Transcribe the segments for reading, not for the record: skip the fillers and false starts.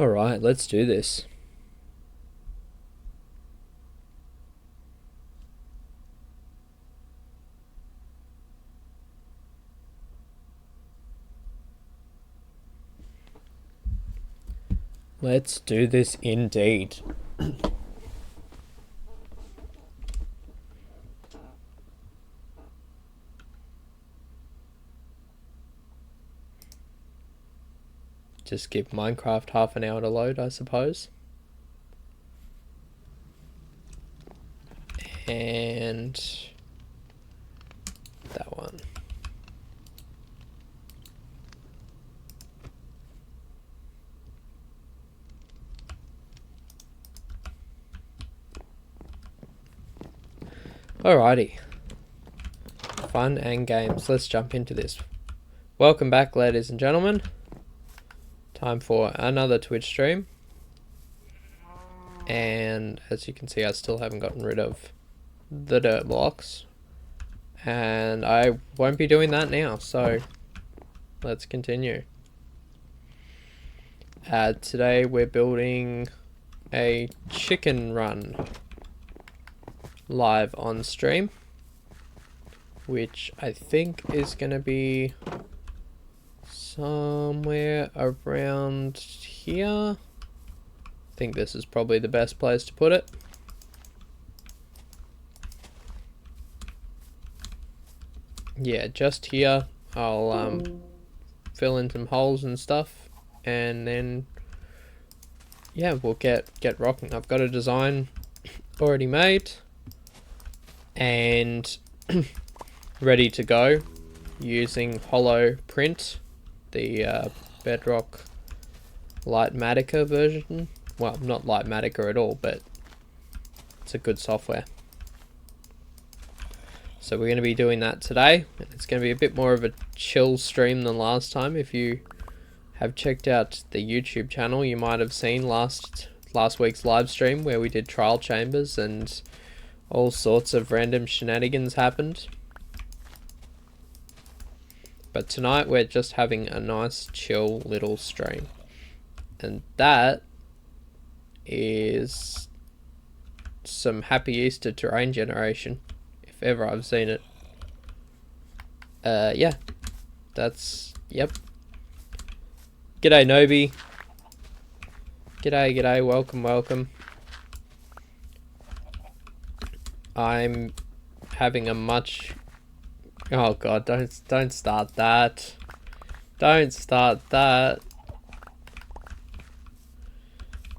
Alright, let's do this. Let's do this indeed. Just give Minecraft half an hour to load, I suppose. And that one. Alrighty. Fun and games. Let's jump into this. Welcome back, ladies and gentlemen. Time for another Twitch stream. And as you can see, I still haven't gotten rid of the dirt blocks. And I won't be doing that now, so let's continue. Today we're building a chicken run live on stream, which I think is going to be somewhere around here. I think this is probably the best place to put it. Yeah, just here. I'll fill in some holes and stuff, and then yeah, we'll get rocking. I've got a design already made and ready to go using hollow print, the Bedrock Litematica version. Well, not Litematica at all, but it's a good software. So we're going to be doing that today. It's going to be a bit more of a chill stream than last time. If you have checked out the YouTube channel, you might have seen last week's live stream where we did trial chambers and all sorts of random shenanigans happened. But tonight we're just having a nice chill little stream. And that is some Happy Easter terrain generation, if ever I've seen it. Yeah, that's, yep. G'day Nobi. G'day, welcome. I'm having a much... Oh god, don't start that. Don't start that.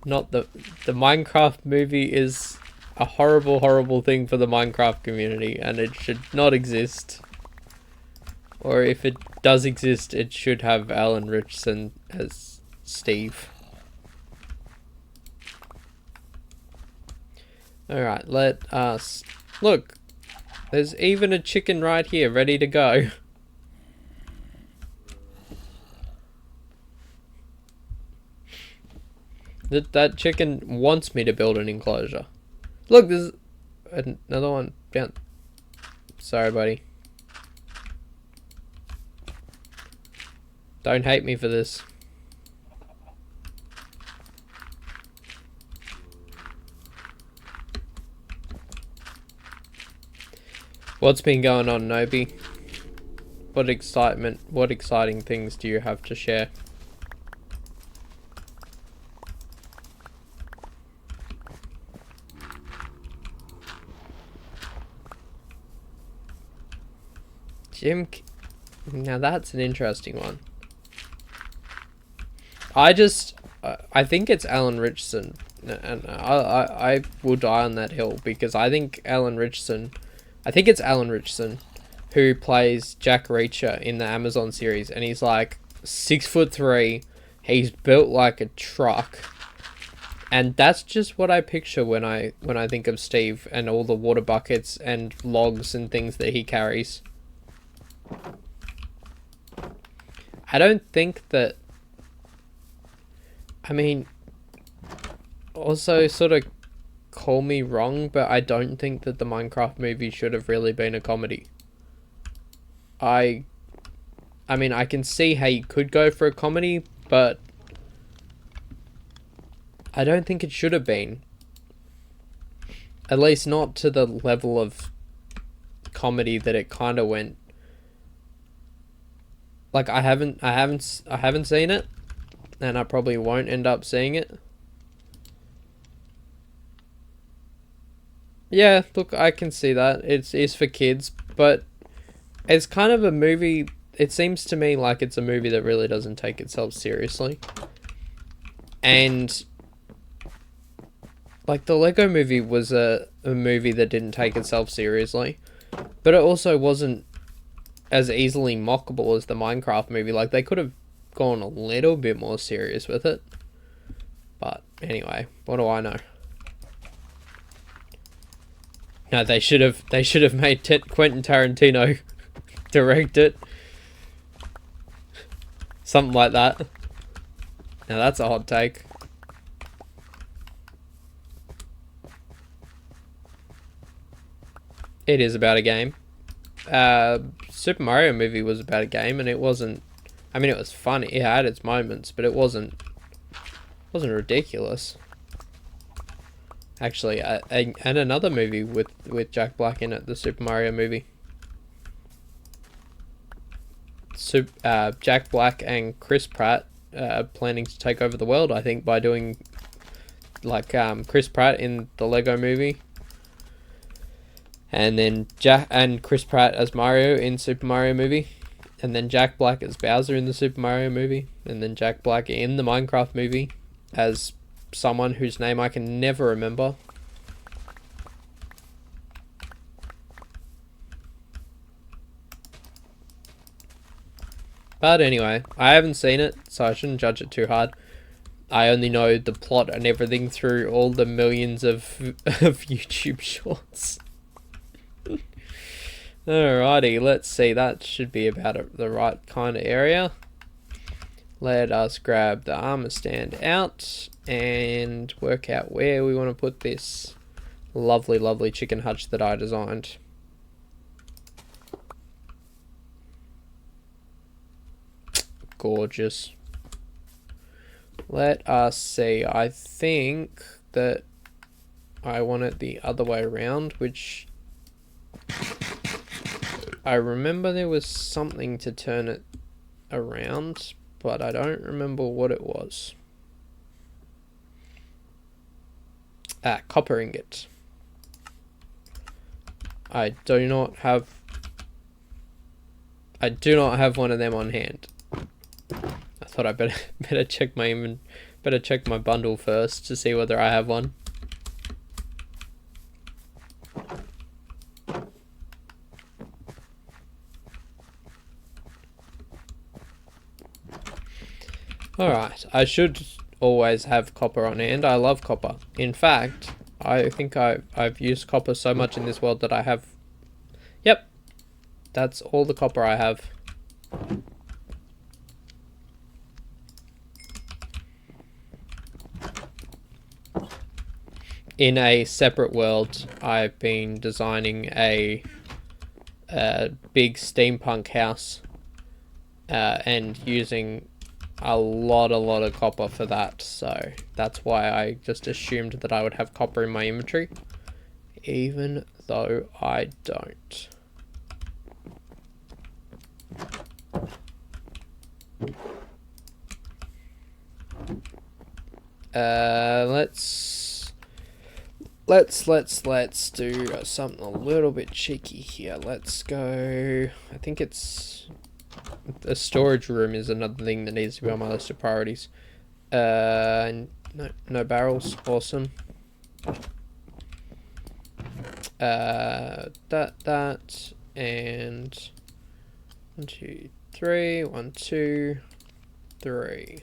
Not the Minecraft movie is a horrible thing for the Minecraft community, and it should not exist. Or if it does exist, it should have Alan Richardson as Steve. Alright, let us... Look! There's even a chicken right here, ready to go. That chicken wants me to build an enclosure. Look, there's another one down. Sorry, buddy. Don't hate me for this. What's been going on, Nobi? What exciting things do you have to share? Now that's an interesting one. I think it's Alan Richardson, and I will die on that hill because I think it's Alan Richardson who plays Jack Reacher in the Amazon series, and he's like 6'3", he's built like a truck, and that's just what I picture when I think of Steve and all the water buckets and logs and things that he carries. I don't think that... I mean, also sort of call me wrong, but I don't think that the Minecraft movie should have really been a comedy. I mean, I can see how you could go for a comedy, but I don't think it should have been. At least not to the level of comedy that it kind of went. Like, I haven't seen it, and I probably won't end up seeing it. Yeah, look, I can see that. It's for kids, but it's kind of a movie. It seems to me like it's a movie that really doesn't take itself seriously. And like the Lego movie was a movie that didn't take itself seriously, but it also wasn't as easily mockable as the Minecraft movie. Like, they could have gone a little bit more serious with it. But anyway, what do I know? No, they should have made Quentin Tarantino direct it. Something like that. Now that's a hot take. It is about a game. Super Mario movie was about a game, and it wasn't. I mean, it was funny. It had its moments, but it wasn't ridiculous. Actually, and another movie with Jack Black in it, the Super Mario movie. Jack Black and Chris Pratt planning to take over the world, I think, by doing like Chris Pratt in the Lego movie. And then Chris Pratt as Mario in Super Mario movie. And then Jack Black as Bowser in the Super Mario movie. And then Jack Black in the Minecraft movie as someone whose name I can never remember. But anyway, I haven't seen it, so I shouldn't judge it too hard. I only know the plot and everything through all the millions of YouTube shorts. Alrighty, let's see. That should be about the right kind of area. Let us grab the armor stand out and work out where we want to put this lovely, lovely chicken hutch that I designed. Gorgeous. Let us see. I think that I want it the other way around, which I remember there was something to turn it around, but I don't remember what it was. Copper ingot. I do not have one of them on hand. I thought I better check my bundle first to see whether I have one. Alright, I should always have copper on hand. I love copper. In fact, I think I've used copper so much in this world that I have... Yep, that's all the copper I have. In a separate world, I've been designing a big steampunk house and using a lot of copper for that, so that's why I just assumed that I would have copper in my inventory, even though I don't. Let's do something a little bit cheeky here. Let's go. I think it's a storage room is another thing that needs to be on my list of priorities. No barrels. Awesome. That and 1, 2, 3. 1, 2, 3.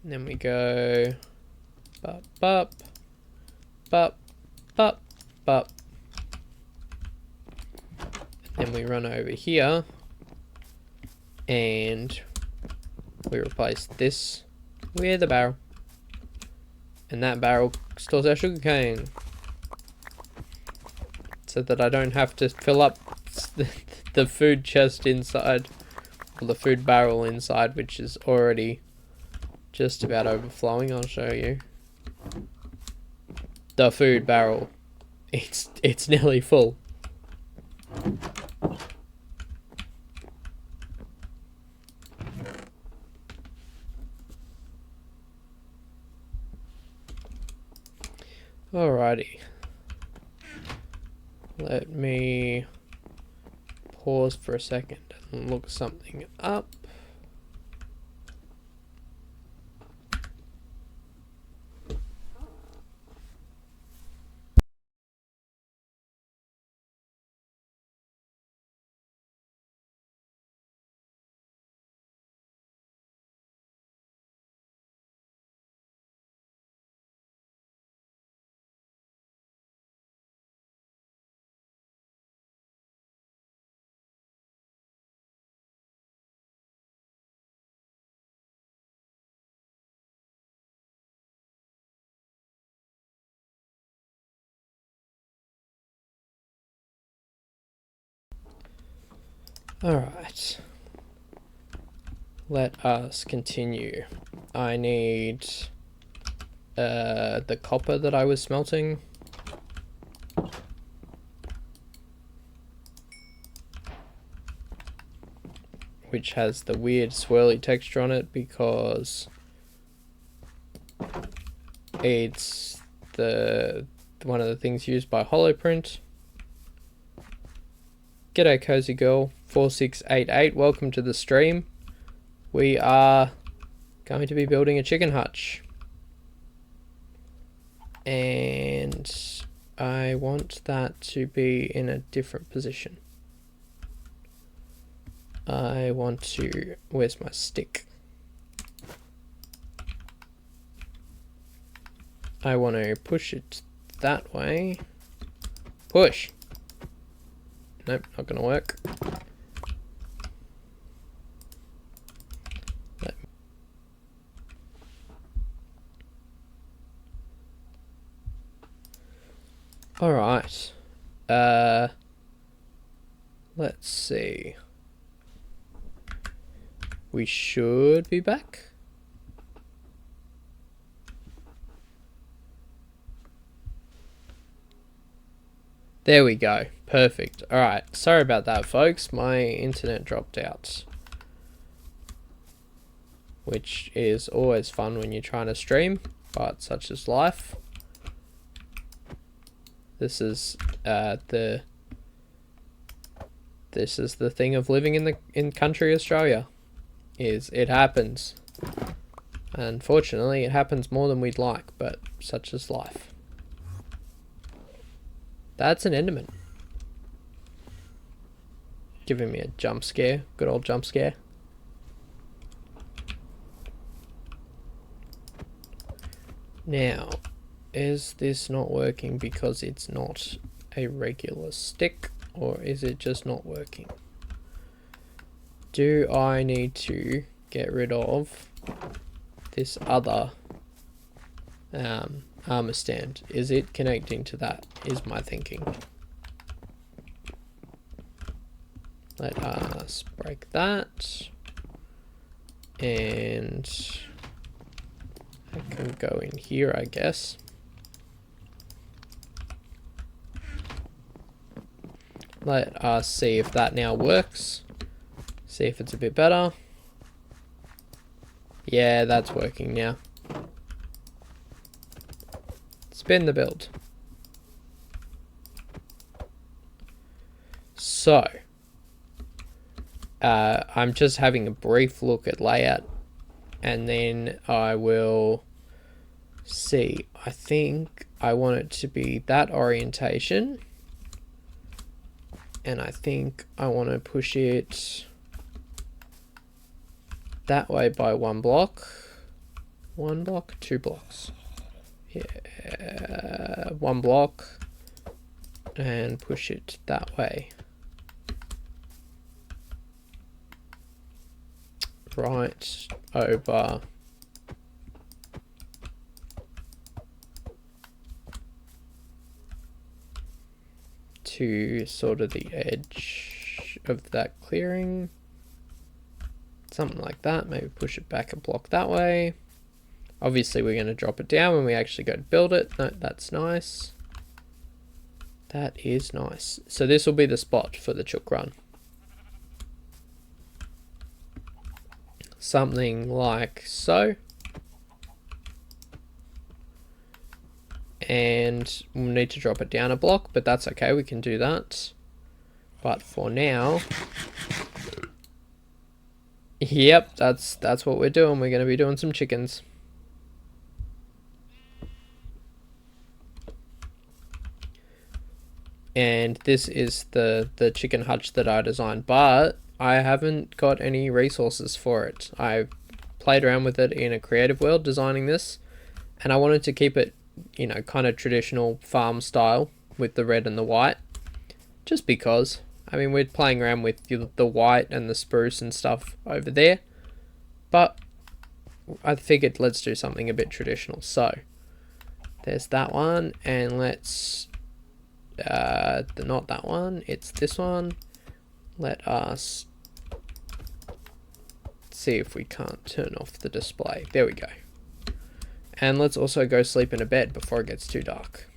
And then we go bup bup bup bup bup. Then we run over here and we replace this with a barrel, and that barrel stores our sugarcane so that I don't have to fill up the food chest inside, or the food barrel inside, which is already just about overflowing. I'll show you. The food barrel. It's nearly full. Alrighty. Let me pause for a second and look something up. Alright. Let us continue. I need the copper that I was smelting. Which has the weird swirly texture on it because it's one of the things used by Holoprint. G'day Cozy Girl 4688, welcome to the stream. We are going to be building a chicken hutch. And I want that to be in a different position. I want to, where's my stick? I want to push it that way. Push. Nope, not gonna work. Alright. Let's see. We should be back. There we go. Perfect. Alright. Sorry about that, folks. My internet dropped out. Which is always fun when you're trying to stream, but such is life. This is the thing of living in country Australia. Is it happens. Unfortunately, it happens more than we'd like, but such is life. That's an Enderman. Giving me a jump scare. Good old jump scare. Now, is this not working because it's not a regular stick, or is it just not working? Do I need to get rid of this other armor stand? Is it connecting to that, is my thinking. Let us break that. And I can go in here, I guess. Let us see if that now works. See if it's a bit better. Yeah, that's working now. Spin the build. So, I'm just having a brief look at layout, and then I will see. I think I want it to be that orientation, and I think I want to push it that way by 1 block. 1 block, 2 blocks. Yeah, 1 block, and push it that way. Right over to sort of the edge of that clearing. Something like that. Maybe push it back a block that way. Obviously, we're going to drop it down when we actually go to build it. No, that's nice. That is nice. So this will be the spot for the chook run. Something like so. And we'll need to drop it down a block, but that's okay, we can do that. But for now, yep, that's what we're doing. We're going to be doing some chickens. And this is the chicken hutch that I designed, but I haven't got any resources for it. I played around with it in a creative world designing this, and I wanted to keep it, you know, kind of traditional farm style with the red and the white, just because. I mean, we're playing around with the white and the spruce and stuff over there, but I figured let's do something a bit traditional. So there's that one, and let's not that one, it's this one. Let us see if we can't turn off the display. There we go. And let's also go sleep in a bed before it gets too dark.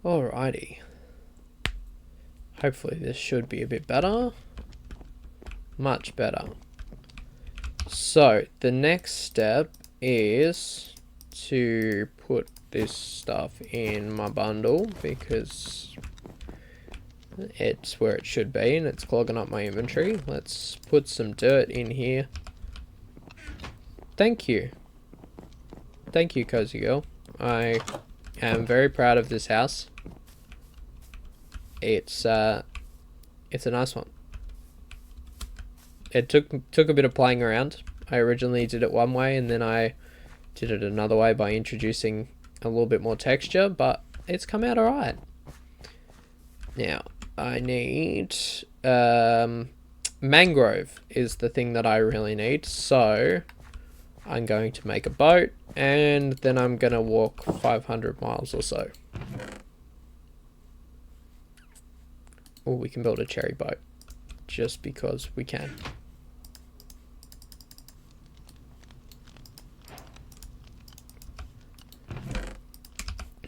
Alrighty. Hopefully this should be a bit better. Much better. So the next step is to put this stuff in my bundle because it's where it should be and it's clogging up my inventory. Let's put some dirt in here. Thank you. Thank you, Cozy Girl. I am very proud of this house. It's a nice one. It took a bit of playing around. I originally did it one way and then I did it another way by introducing a little bit more texture, but it's come out alright. Now, I need mangrove is the thing that I really need, so I'm going to make a boat and then I'm going to walk 500 miles or so. Or we can build a cherry boat just because we can.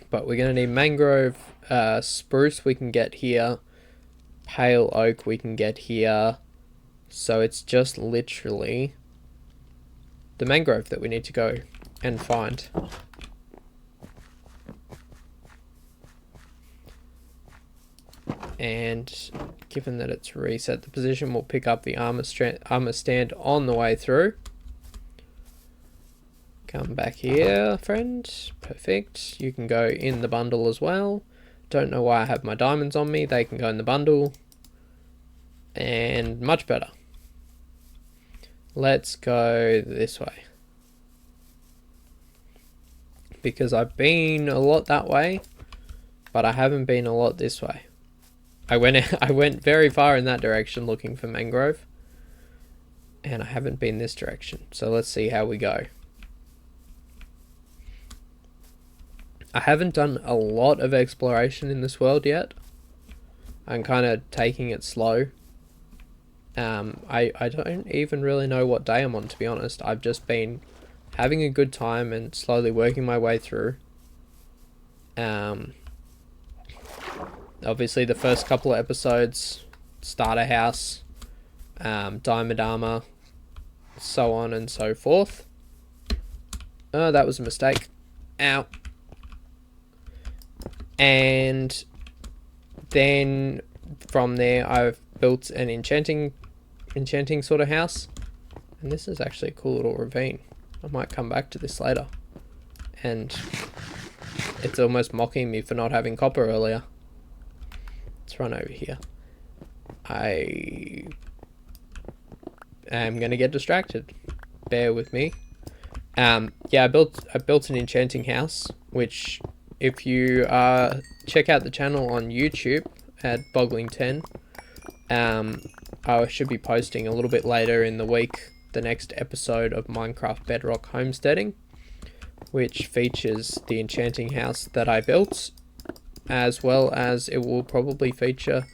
But we're going to need mangrove, spruce we can get here, pale oak we can get here. So it's just literally the mangrove that we need to go and find. And given that it's reset the position, we'll pick up the armor stand on the way through. Come back here, friend. Perfect. You can go in the bundle as well. Don't know why I have my diamonds on me. They can go in the bundle. And much better. Let's go this way. Because I've been a lot that way, but I haven't been a lot this way. I went very far in that direction looking for mangrove, and I haven't been this direction. So let's see how we go. I haven't done a lot of exploration in this world yet. I'm kind of taking it slow. I don't even really know what day I'm on, to be honest. I've just been having a good time and slowly working my way through. Obviously the first couple of episodes, starter house, diamond armor, so on and so forth. Oh, that was a mistake. Ow. And then from there I've built an enchanting sort of house. And this is actually a cool little ravine. I might come back to this later. And it's almost mocking me for not having copper earlier. Let's run over here. I am going to get distracted. Bear with me. Yeah, I built an enchanting house, which if you check out the channel on YouTube at Boggling10, I should be posting a little bit later in the week the next episode of Minecraft Bedrock Homesteading. which features the enchanting house that I built, as well as it will probably feature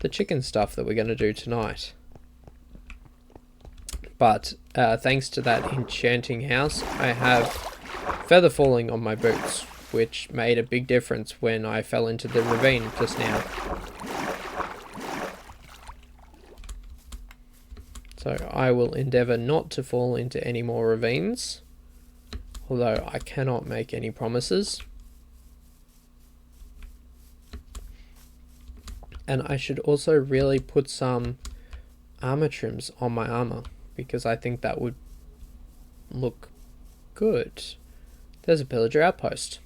the chicken stuff that we're going to do tonight. But thanks to that enchanting house, I have feather falling on my boots, which made a big difference when I fell into the ravine just now. So I will endeavour not to fall into any more ravines, although I cannot make any promises. And I should also really put some armor trims on my armor, because I think that would look good. There's a pillager outpost.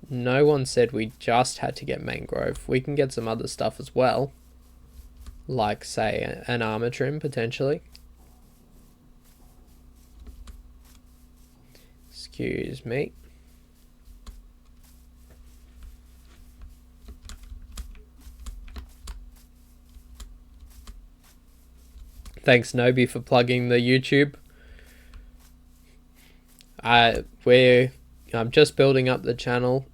No one said we just had to get mangrove. We can get some other stuff as well. Like, say, an armor trim, potentially. Excuse me. Thanks, Nobi, for plugging the YouTube. I'm just building up the channel,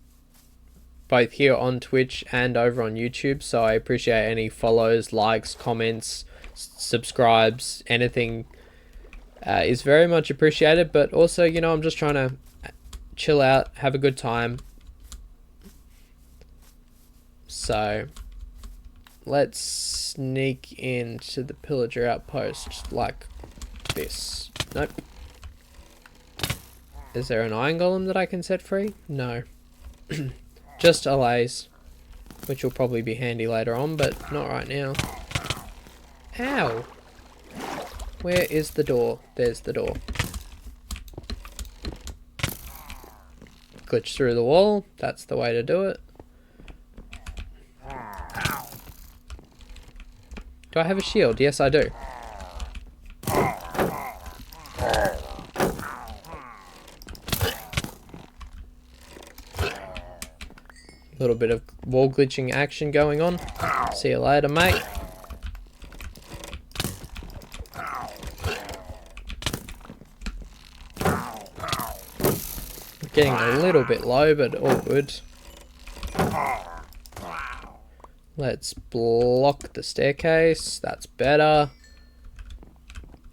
both here on Twitch and over on YouTube, so I appreciate any follows, likes, comments, subscribes, anything is very much appreciated. But also, you know, I'm just trying to chill out, have a good time. So let's sneak into the pillager outpost like this. Nope. Is there an iron golem that I can set free? No. Just allays, which will probably be handy later on, but not right now. Ow! Where is the door? There's the door. Glitch through the wall. That's the way to do it. Do I have a shield? Yes, I do. A little bit of wall glitching action going on. See you later, mate. Getting a little bit low, but all good. Let's block the staircase. That's better.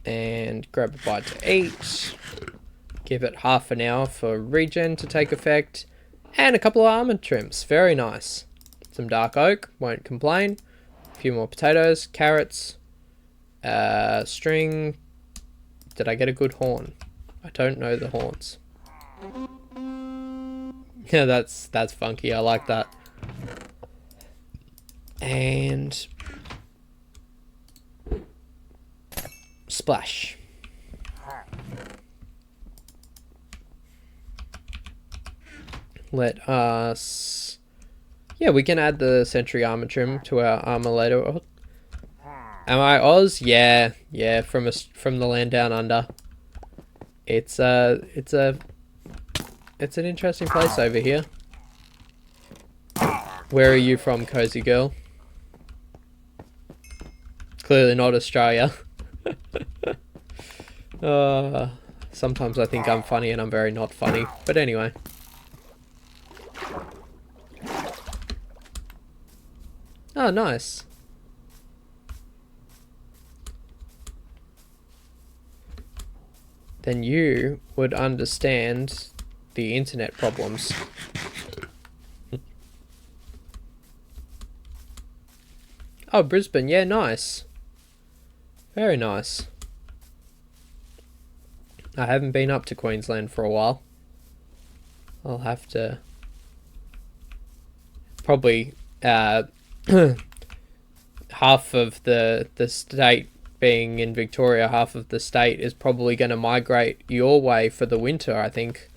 And grab a bite to eat. Give it half an hour for regen to take effect. And a couple of armor trims. Very nice. Some dark oak. Won't complain. A few more potatoes. Carrots. String. Did I get a good horn? I don't know the horns. Yeah, that's funky. I like that. And splash. Let us... Yeah, we can add the sentry armor trim to our armor later. Oh. Am I Oz? Yeah, from the land down under. It's an interesting place over here. Where are you from, cozy girl? Clearly not Australia. Sometimes I think I'm funny and I'm very not funny. But anyway. Oh, nice. Then you would understand the internet problems. Oh, Brisbane. Yeah, nice. Very nice. I haven't been up to Queensland for a while. I'll have to... Probably half of the state being in Victoria, half of the state is probably going to migrate your way for the winter, I think.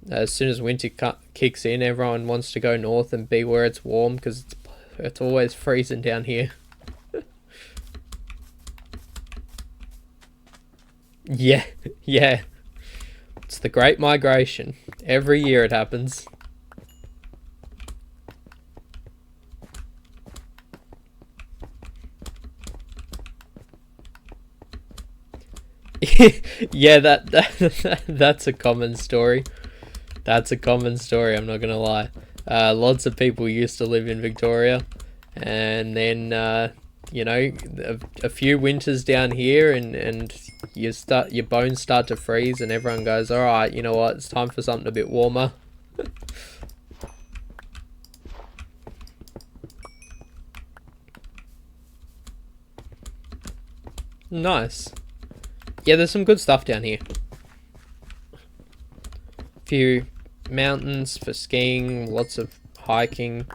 As soon as winter kicks in, everyone wants to go north and be where it's warm, because it's always freezing down here. Yeah. It's the Great Migration. Every year it happens. Yeah, that's a common story. That's a common story, I'm not gonna lie. Lots of people used to live in Victoria, and then you know, a few winters down here, and your bones start to freeze, and everyone goes, all right, you know what, it's time for something a bit warmer. Nice. Yeah, there's some good stuff down here. Few mountains for skiing, lots of hiking,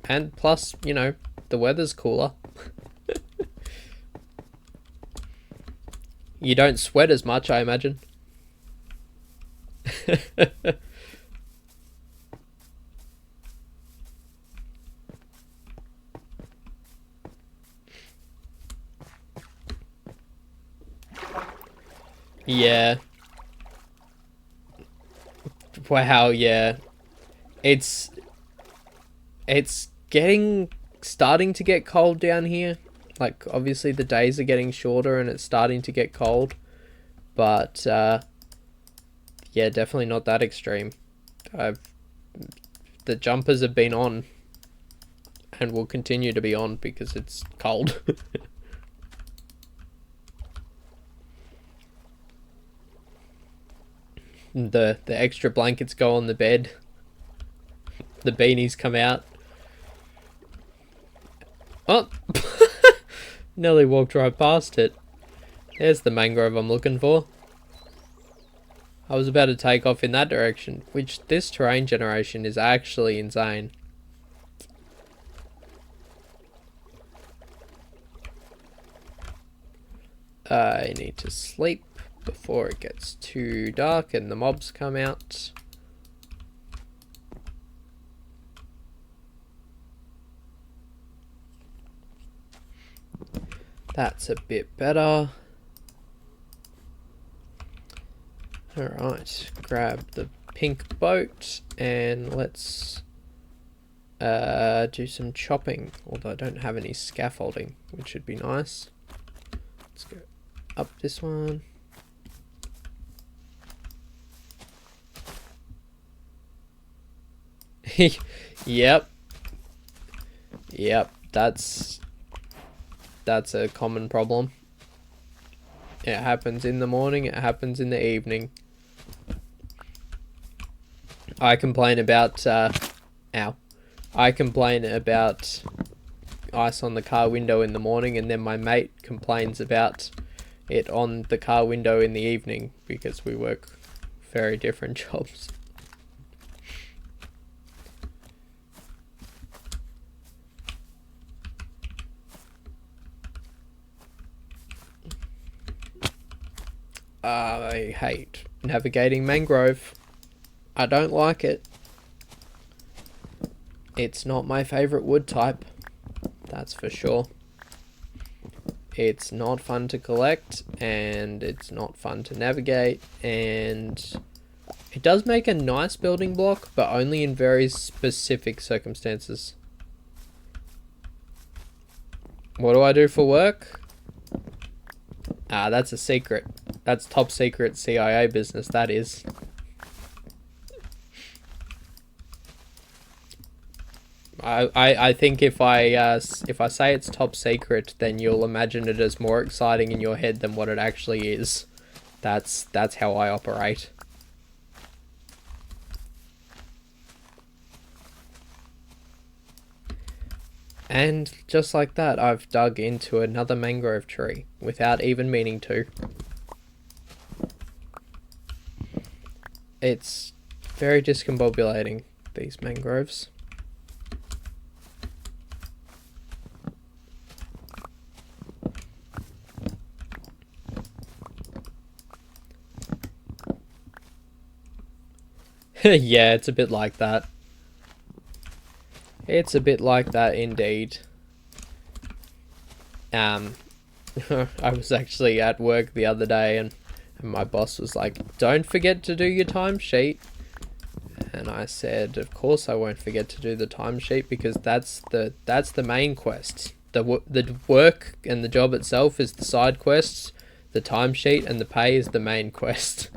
and plus, you know, the weather's cooler. You don't sweat as much, I imagine. Yeah. Wow, yeah. It's starting to get cold down here. Like, obviously the days are getting shorter and it's starting to get cold. But yeah, definitely not that extreme. The jumpers have been on and will continue to be on because it's cold. The extra blankets go on the bed. The beanies come out. Oh! Nearly walked right past it. There's the mangrove I'm looking for. I was about to take off in that direction, which this terrain generation is actually insane. I need to sleep before it gets too dark and the mobs come out. That's a bit better. Alright, grab the pink boat and let's do some chopping, although I don't have any scaffolding, which would be nice. Let's go up this one. Yep, that's a common problem. It happens in the morning, it happens in the evening. I complain about I complain about ice on the car window in the morning, and then my mate complains about it on the car window in the evening because we work very different jobs. I hate navigating mangrove. I don't like it. It's not my favourite wood type, that's for sure. It's not fun to collect, and it's not fun to navigate, and it does make a nice building block, but only in very specific circumstances. What do I do for work? That's a secret. That's top secret CIA business, that is. I think if I say it's top secret, then you'll imagine it as more exciting in your head than what it actually is. That's how I operate. And just like that, I've dug into another mangrove tree without even meaning to. It's very discombobulating, these mangroves. Yeah, it's a bit like that. It's a bit like that indeed. I was actually at work the other day and my boss was like, "Don't forget to do your timesheet." And I said, "Of course I won't forget to do the timesheet because that's the main quest. The work and the job itself is the side quests. The timesheet and the pay is the main quest.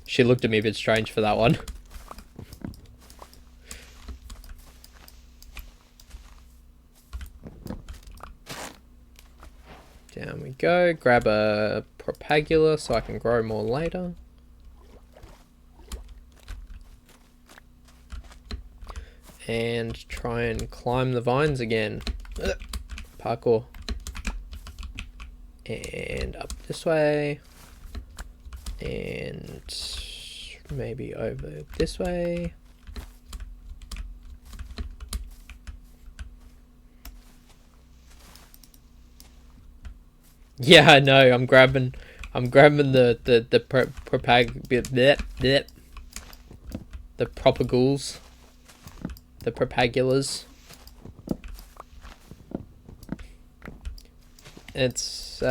She looked at me a bit strange for that one. Down we go. Grab a propagula so I can grow more later. And try and climb the vines again. Ugh. Parkour. And up this way. And maybe over this way. Yeah, I know. I'm grabbing the propagules, the propagulas. It's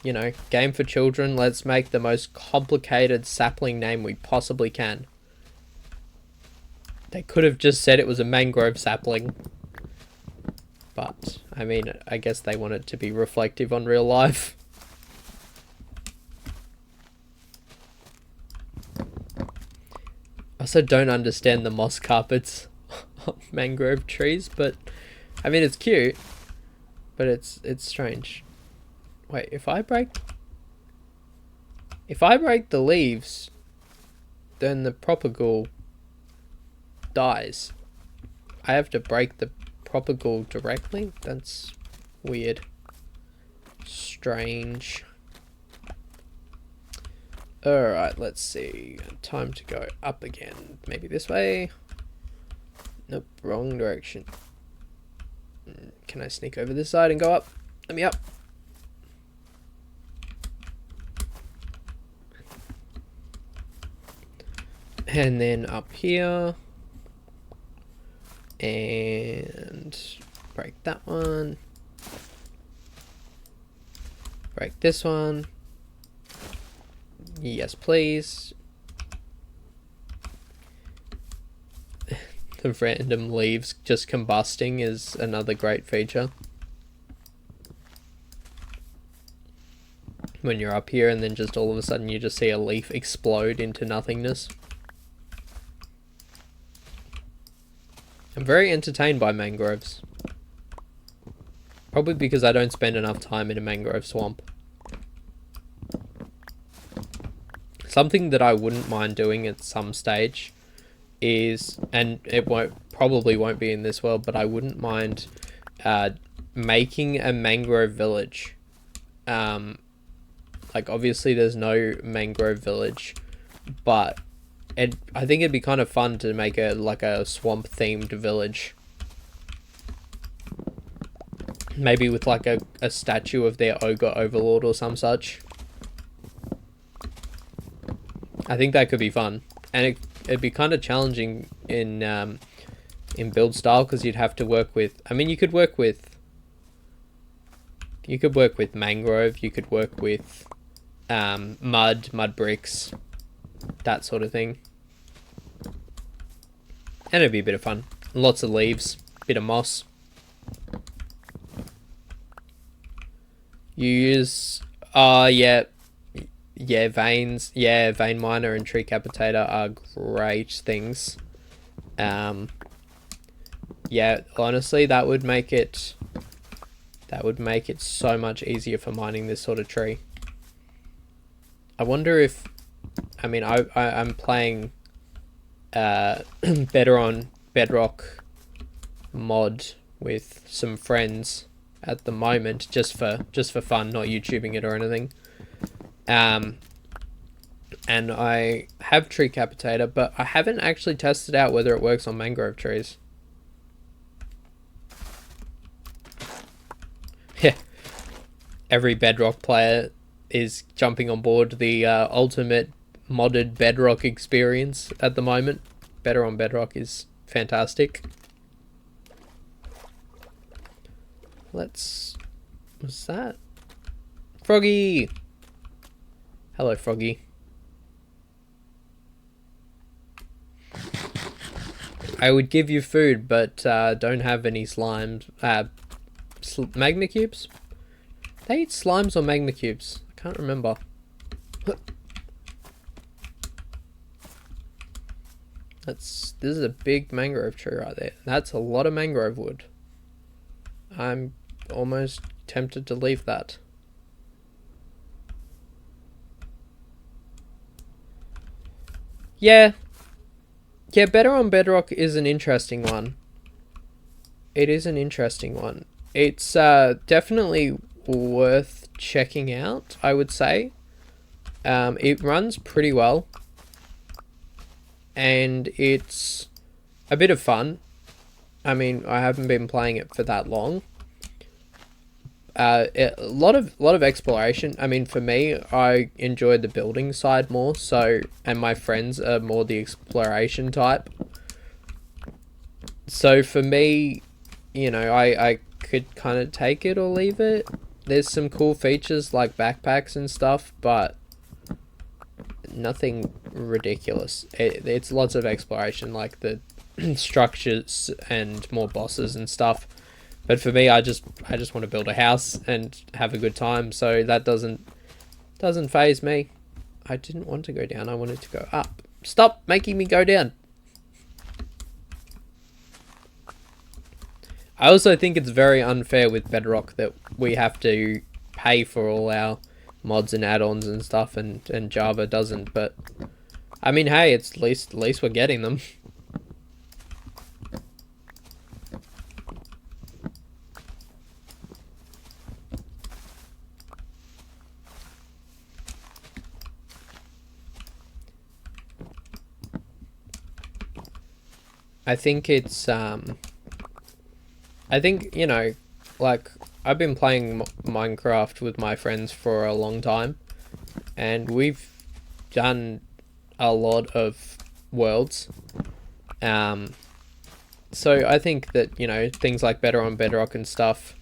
you know, game for children. Let's make the most complicated sapling name we possibly can. They could have just said it was a mangrove sapling. But, I mean, I guess they want it to be reflective on real life. I also don't understand the moss carpets on mangrove trees, but, I mean, it's cute, but it's strange. Wait, if I break the leaves, then the propagule dies. I have to break the propagule directly? That's weird. Strange. Alright, let's see. Time to go up again. Maybe this way? Nope, wrong direction. Can I sneak over this side and go up? Let me up. And then up here. And break that one. Break this one. Yes, please. The random leaves just combusting is another great feature. When you're up here and then just all of a sudden you just see a leaf explode into nothingness. I'm very entertained by mangroves. Probably because I don't spend enough time in a mangrove swamp. Something that I wouldn't mind doing at some stage is, and it probably won't be in this world, but I wouldn't mind making a mangrove village. Like obviously there's no mangrove village, but I think it'd be kind of fun to make a swamp themed village. Maybe with like a statue of their ogre overlord or some such. I think that could be fun. And it'd be kind of challenging in build style because you'd have to work with, I mean you could work with mangrove, you could work with mud bricks, that sort of thing. And it'd be a bit of fun. Lots of leaves, bit of moss. You use, yeah, veins. Yeah, vein miner and tree capitator are great things. Yeah, honestly, that would make it so much easier for mining this sort of tree. I wonder if, I mean, I'm playing better on Bedrock mod with some friends at the moment, just for fun, not YouTubing it or anything. And I have tree capitator, but I haven't actually tested out whether it works on mangrove trees. Yeah, every Bedrock player is jumping on board the ultimate modded Bedrock experience at the moment. Better on Bedrock is fantastic. What's that? Froggy! Hello, Froggy. I would give you food, but don't have any slimes. Magma cubes? They eat slimes or magma cubes? I can't remember. This is a big mangrove tree right there. That's a lot of mangrove wood. I'm almost tempted to leave that. Yeah. Yeah, Better on Bedrock is an interesting one. It is an interesting one. It's definitely worth checking out, I would say. It runs pretty well. And it's a bit of fun. I mean, I haven't been playing it for that long. A lot of exploration. I mean, for me, I enjoy the building side more. So, and my friends are more the exploration type. So for me, you know, I could kind of take it or leave it. There's some cool features like backpacks and stuff, but nothing ridiculous. It's lots of exploration, like the structures and more bosses and stuff. But for me, I just want to build a house and have a good time. So that doesn't faze me. I didn't want to go down. I wanted to go up. Stop making me go down. I also think it's very unfair with Bedrock that we have to pay for all our mods and add-ons and stuff, and Java doesn't. But I mean, hey, it's at least we're getting them. I think it's I think, you know, like, I've been playing Minecraft with my friends for a long time, and we've done a lot of worlds. So I think that, you know, things like Better on Bedrock and stuff,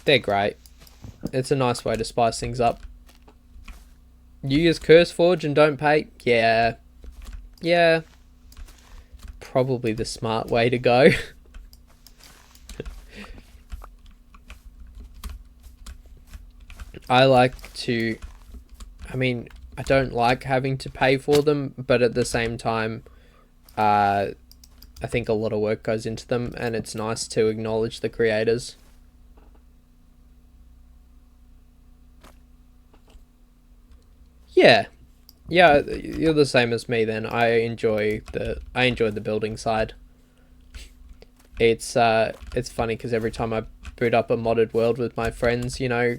they're great. It's a nice way to spice things up. You use CurseForge and don't pay? Yeah. Probably the smart way to go. I don't like having to pay for them, but at the same time, I think a lot of work goes into them, and it's nice to acknowledge the creators. Yeah, you're the same as me then. I enjoy the building side. It's funny because every time I boot up a modded world with my friends, you know,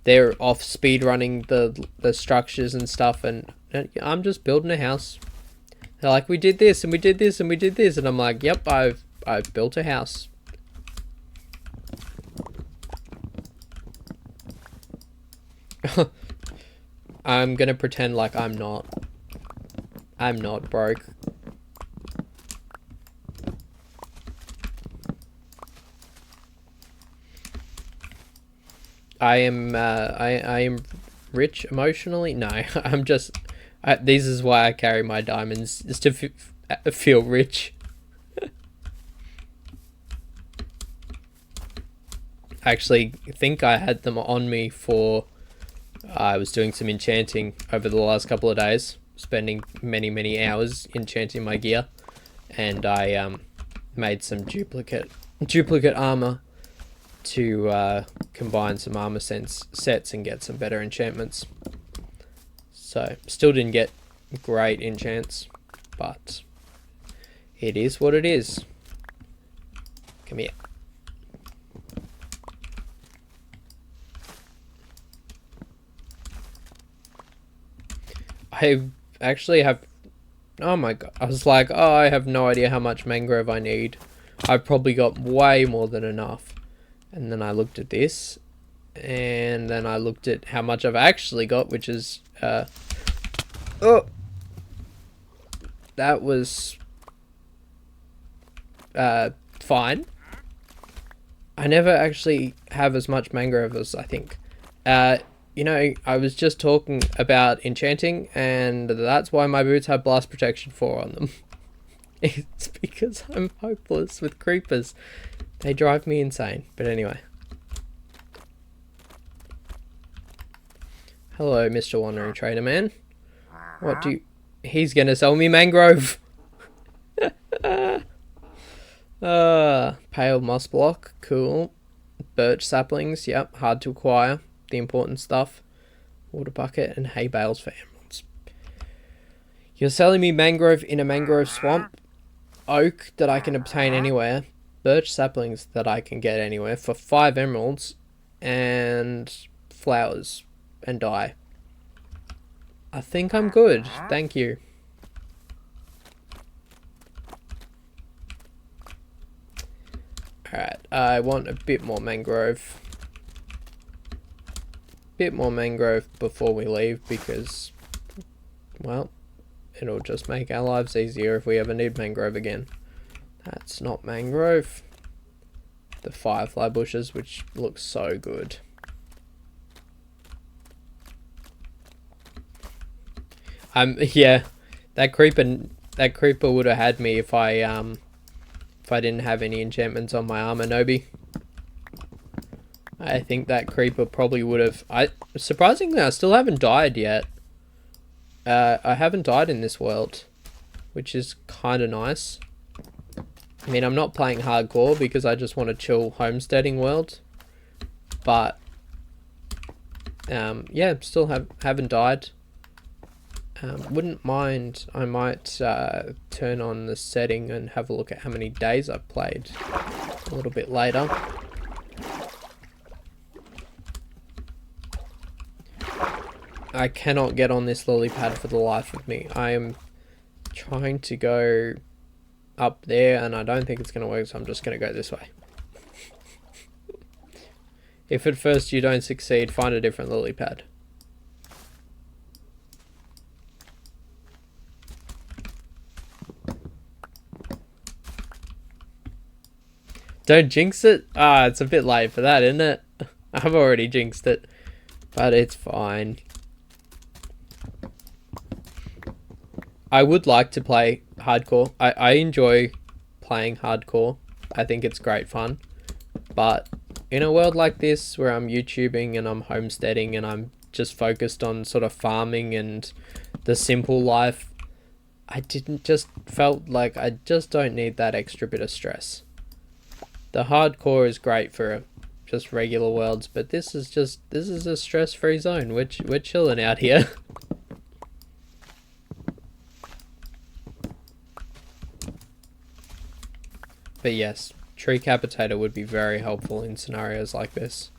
they're off speed running the structures and stuff, and I'm just building a house. They're like, we did this and we did this and we did this, and I'm like, yep, I've built a house. I'm gonna pretend like I'm not broke. I am rich emotionally. No, I'm just. This is why I carry my diamonds, is to feel rich. I actually think I had them on me for. I was doing some enchanting over the last couple of days, spending many hours enchanting my gear, and I made some duplicate armor to combine some armor sets and get some better enchantments. So still didn't get great enchants, but it is what it is. Come here. I actually have, oh my god, I was like, oh, I have no idea how much mangrove I need. I've probably got way more than enough. And then I looked at this, and then I looked at how much I've actually got, which is, oh, that was, fine. I never actually have as much mangrove as I think. You know, I was just talking about enchanting, and that's why my boots have blast protection 4 on them. It's because I'm hopeless with creepers. They drive me insane. But anyway. Hello, Mr. Wandering Trader Man. What do you... He's gonna sell me mangrove. Pale moss block. Cool. Birch saplings. Yep, hard to acquire. The important stuff. Water bucket and hay bales for emeralds. You're selling me mangrove in a mangrove swamp. Oak that I can obtain anywhere. Birch saplings that I can get anywhere for 5 emeralds. And flowers and dye. I think I'm good. Thank you. Alright, I want a bit more mangrove. Bit more mangrove before we leave because, well, it'll just make our lives easier if we ever need mangrove again. That's not mangrove. The firefly bushes, which looks so good. Yeah, that creeper would have had me if I didn't have any enchantments on my armor, Nobi. I think that creeper probably would have. Surprisingly, I still haven't died yet. I haven't died in this world, which is kind of nice. I mean, I'm not playing hardcore because I just want a chill homesteading world. But yeah, still haven't died. Wouldn't mind. I might turn on the setting and have a look at how many days I've played a little bit later. I cannot get on this lily pad for the life of me. I am trying to go up there and I don't think it's going to work, so I'm just going to go this way. If at first you don't succeed, find a different lily pad. Don't jinx it? Ah, it's a bit late for that, isn't it? I've already jinxed it. But it's fine. I would like to play hardcore. I enjoy playing hardcore. I think it's great fun. But in a world like this where I'm YouTubing and I'm homesteading and I'm just focused on sort of farming and the simple life, I felt like I just don't need that extra bit of stress. The hardcore is great for just regular worlds, but this is a stress-free zone. We're chilling out here. But yes, tree capitator would be very helpful in scenarios like this.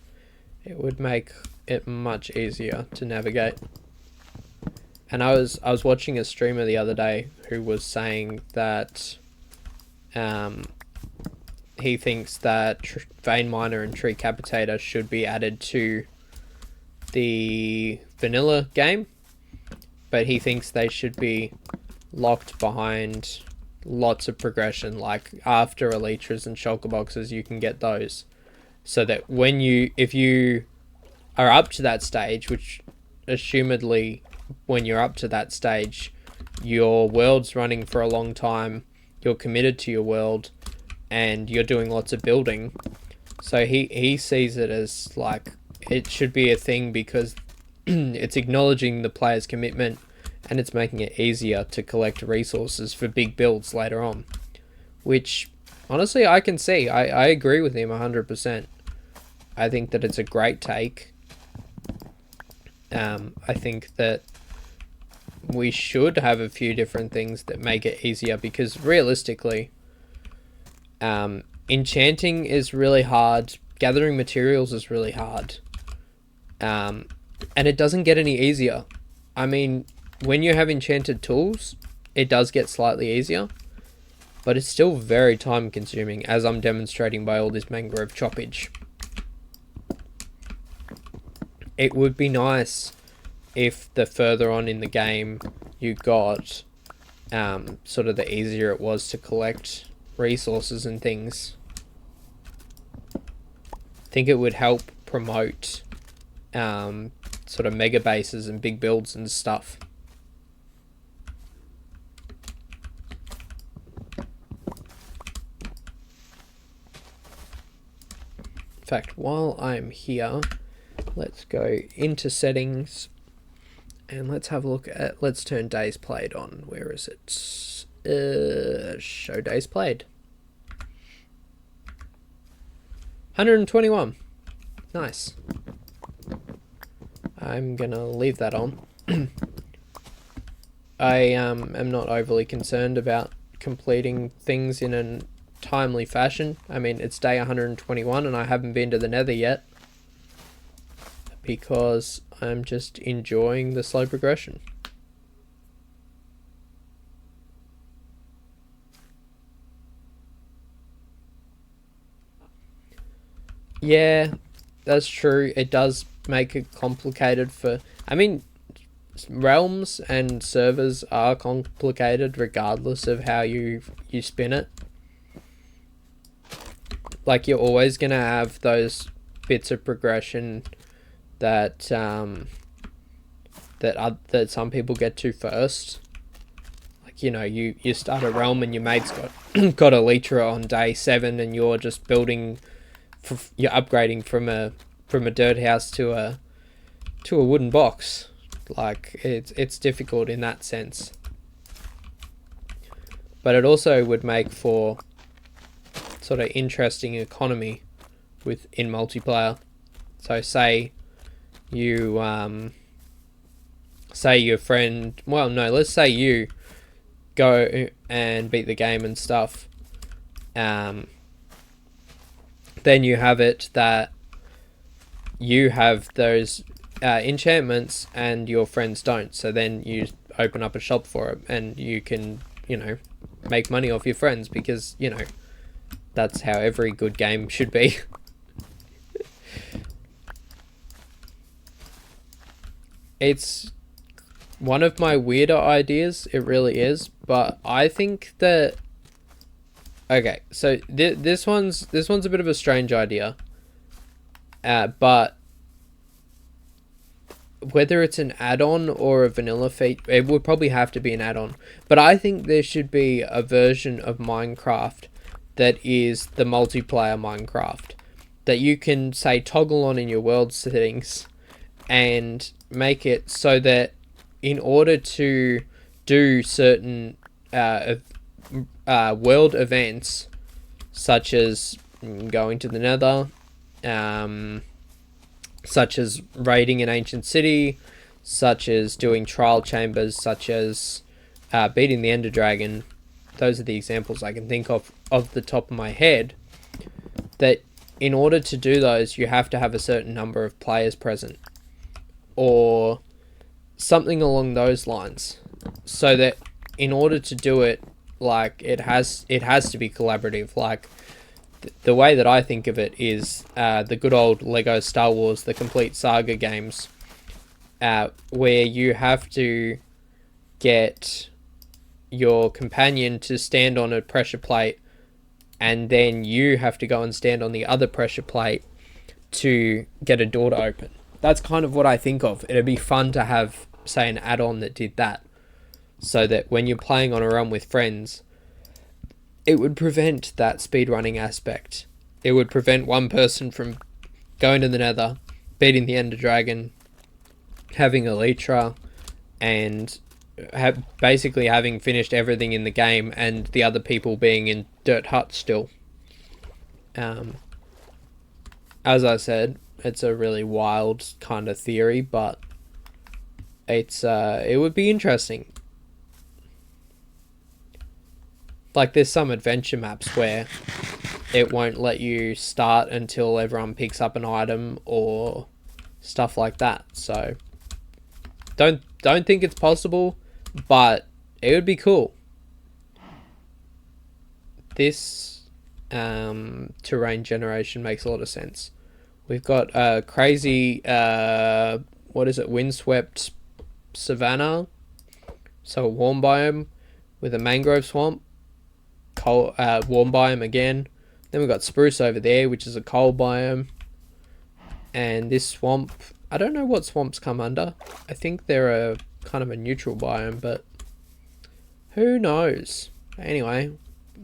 It would make it much easier to navigate. And I was watching a streamer the other day who was saying that he thinks that vein miner and tree capitator should be added to the vanilla game, but he thinks they should be locked behind lots of progression, like after elytras and shulker boxes you can get those, so that if you are up to that stage, which assumedly when you're up to that stage your world's running for a long time, you're committed to your world and you're doing lots of building, so he sees it as like it should be a thing because it's acknowledging the player's commitment and it's making it easier to collect resources for big builds later on. Which, honestly, I can see. I agree with him 100%. I think that it's a great take. I think that we should have a few different things that make it easier because, realistically, enchanting is really hard. Gathering materials is really hard. And it doesn't get any easier. I mean, when you have enchanted tools, it does get slightly easier, but it's still very time consuming, as I'm demonstrating by all this mangrove choppage. It would be nice if the further on in the game you got, sort of the easier it was to collect resources and things. I think it would help promote sort of mega bases and big builds and stuff. In fact, while I'm here, let's go into settings And let's have a look at, let's turn days played on. Where is it? Show days played. 121. Nice. I'm gonna leave that on. I am not overly concerned about completing things in a timely fashion. I mean, it's day 121 and I haven't been to the Nether yet, because I'm just enjoying the slow progression. Yeah, that's true. It does make it complicated for... I mean, realms and servers are complicated regardless of how you spin it. Like, you're always going to have those bits of progression that that some people get to first. Like, you know, you start a realm and your mate's got got elytra on day 7 and you're just building... you're upgrading from a dirt house to a wooden box. Like, it's difficult in that sense, but it also would make for sort of interesting economy in multiplayer. So say you say your friend, well, no, let's say you go and beat the game and stuff, then you have it that you have those enchantments and your friends don't. So then you open up a shop for it and you can, you know, make money off your friends, because, you know, that's how every good game should be. It's one of my weirder ideas, it really is, but I think that... Okay, so this one's a bit of a strange idea, but whether it's an add-on or a vanilla feature, it would probably have to be an add-on. But I think there should be a version of Minecraft that is the multiplayer Minecraft, that you can, say, toggle on in your world settings and make it so that in order to do certain world events, such as going to the Nether, such as raiding an ancient city, such as doing trial chambers, such as beating the Ender Dragon, those are the examples I can think of the top of my head, that in order to do those, you have to have a certain number of players present, or something along those lines, so that in order to do it, like, it has to be collaborative. Like, the way that I think of it is the good old Lego Star Wars, the complete saga games, where you have to get your companion to stand on a pressure plate, and then you have to go and stand on the other pressure plate to get a door to open. That's kind of what I think of. It'd be fun to have, say, an add-on that did that, so that when you're playing on a run with friends, it would prevent that speedrunning aspect. It would prevent one person from going to the Nether, beating the Ender Dragon, having elytra, and basically having finished everything in the game, and the other people being in dirt huts still. As I said, it's a really wild kind of theory, but it would be interesting. Like, there's some adventure maps where it won't let you start until everyone picks up an item or stuff like that. So don't think it's possible, but it would be cool. This terrain generation makes a lot of sense. We've got a crazy windswept savanna, so a warm biome with a mangrove swamp. Cold, warm biome again. Then we've got spruce over there, which is a cold biome. And this swamp, I don't know what swamps come under. I think they're a kind of a neutral biome, but who knows? Anyway,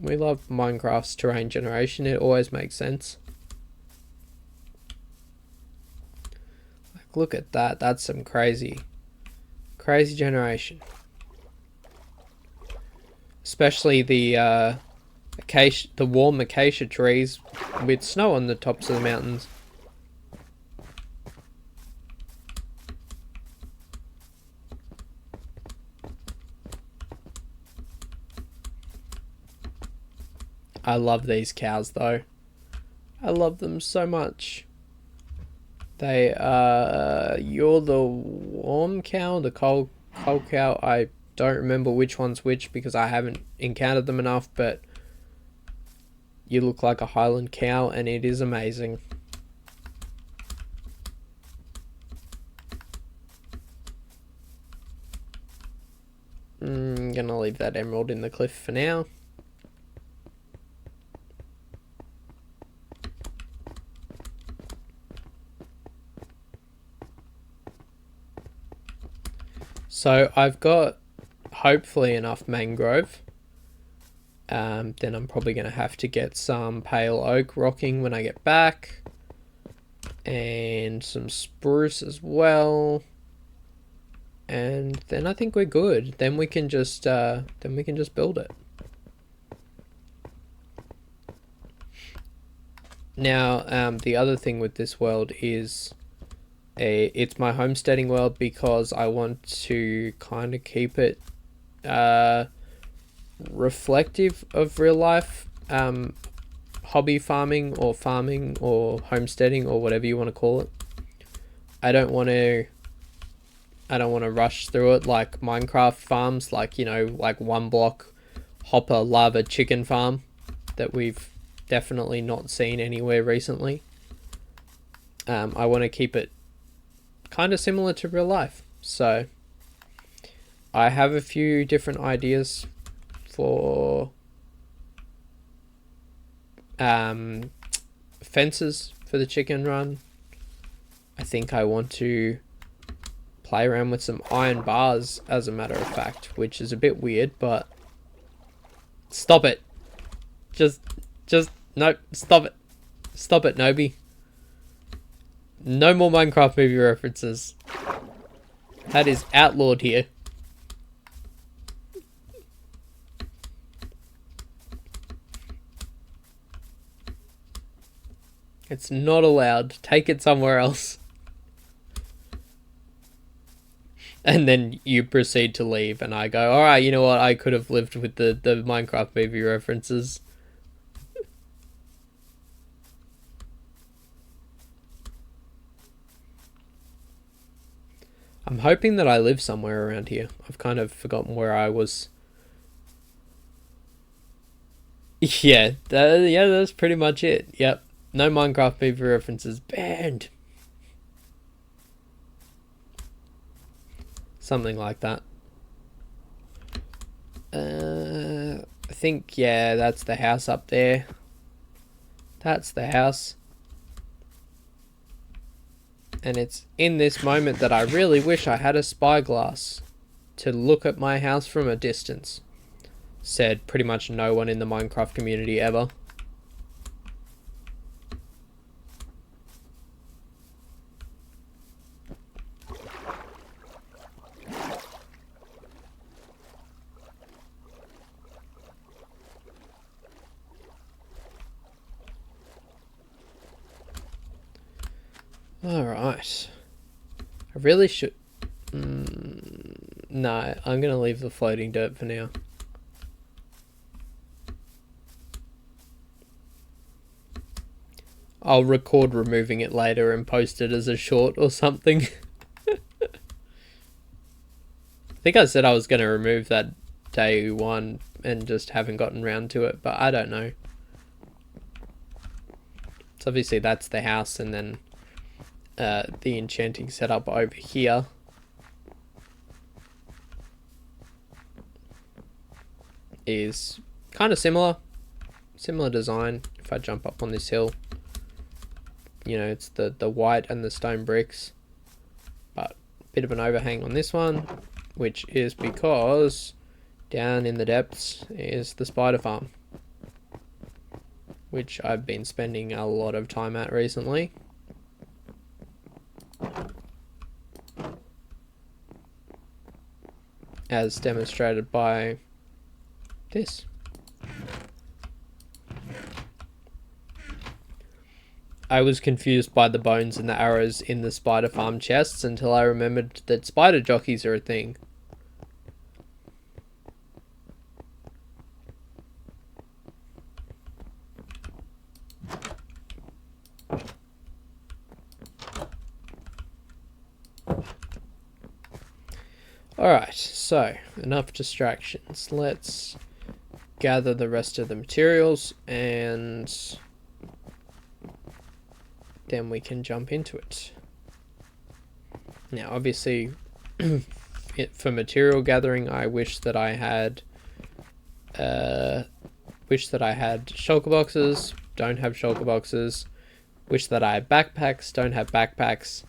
we love Minecraft's terrain generation. It always makes sense. Like, look at that. That's some crazy Crazy generation. Especially the warm acacia trees with snow on the tops of the mountains. I love these cows though. I love them so much. They you're the warm cow, the cold cow. I don't remember which one's which because I haven't encountered them enough, but you look like a Highland cow and it is amazing. I'm gonna leave that emerald in the cliff for now. So I've got hopefully enough mangrove. Then I'm probably going to have to get some pale oak rocking when I get back. And some spruce as well. And then I think we're good. Then we can just build it. Now, the other thing with this world is it's my homesteading world because I want to kind of keep it reflective of real life hobby farming or homesteading or whatever you want to call it. I don't want to rush through it like Minecraft farms, like, you know, like one block hopper lava chicken farm that we've definitely not seen anywhere recently. I want to keep it kind of similar to real life. So I have a few different ideas for fences for the chicken run. I think I want to play around with some iron bars, as a matter of fact, which is a bit weird, but stop it. Just nope, stop it. Stop it, Nobi. No more Minecraft movie references. That is outlawed here. It's not allowed. Take it somewhere else. And then you proceed to leave and I go, alright, you know what? I could have lived with the Minecraft movie references. I'm hoping that I live somewhere around here. I've kind of forgotten where I was. Yeah, that's pretty much it. Yep. No Minecraft movie references. Banned. Something like that. I think, yeah, that's the house up there. That's the house. And it's in this moment that I really wish I had a spyglass to look at my house from a distance. Said pretty much no one in the Minecraft community ever. Alright. I really should... no, I'm going to leave the floating dirt for now. I'll record removing it later and post it as a short or something. I think I said I was going to remove that day one and just haven't gotten round to it, but I don't know. So obviously that's the house, and then the enchanting setup over here is kind of similar design. If I jump up on this hill, you know, it's the white and the stone bricks, but a bit of an overhang on this one, which is because down in the depths is the spider farm, which I've been spending a lot of time at recently. as demonstrated by this. I was confused by the bones and the arrows in the spider farm chests until I remembered that spider jockeys are a thing. Alright, so enough distractions. Let's gather the rest of the materials and then we can jump into it. Now, obviously, for material gathering, I wish that I had shulker boxes. Don't have shulker boxes. Wish that I had backpacks. Don't have backpacks.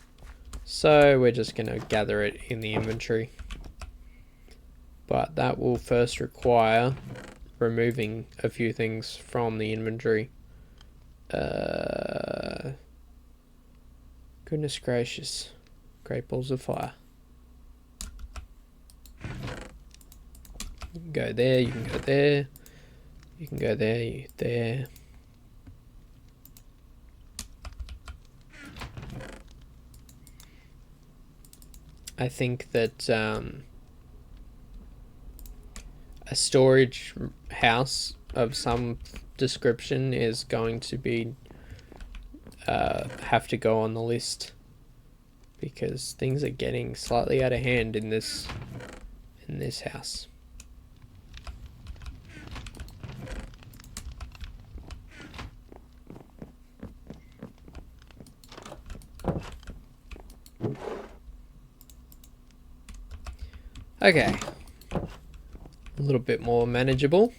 So we're just gonna gather it in the inventory. But that will first require removing a few things from the inventory. Goodness gracious. Great balls of fire. You can go there, you can go there. You can go there, there. I think that a storage house of some description is going to be have to go on the list, because things are getting slightly out of hand in this house. Okay, a little bit more manageable.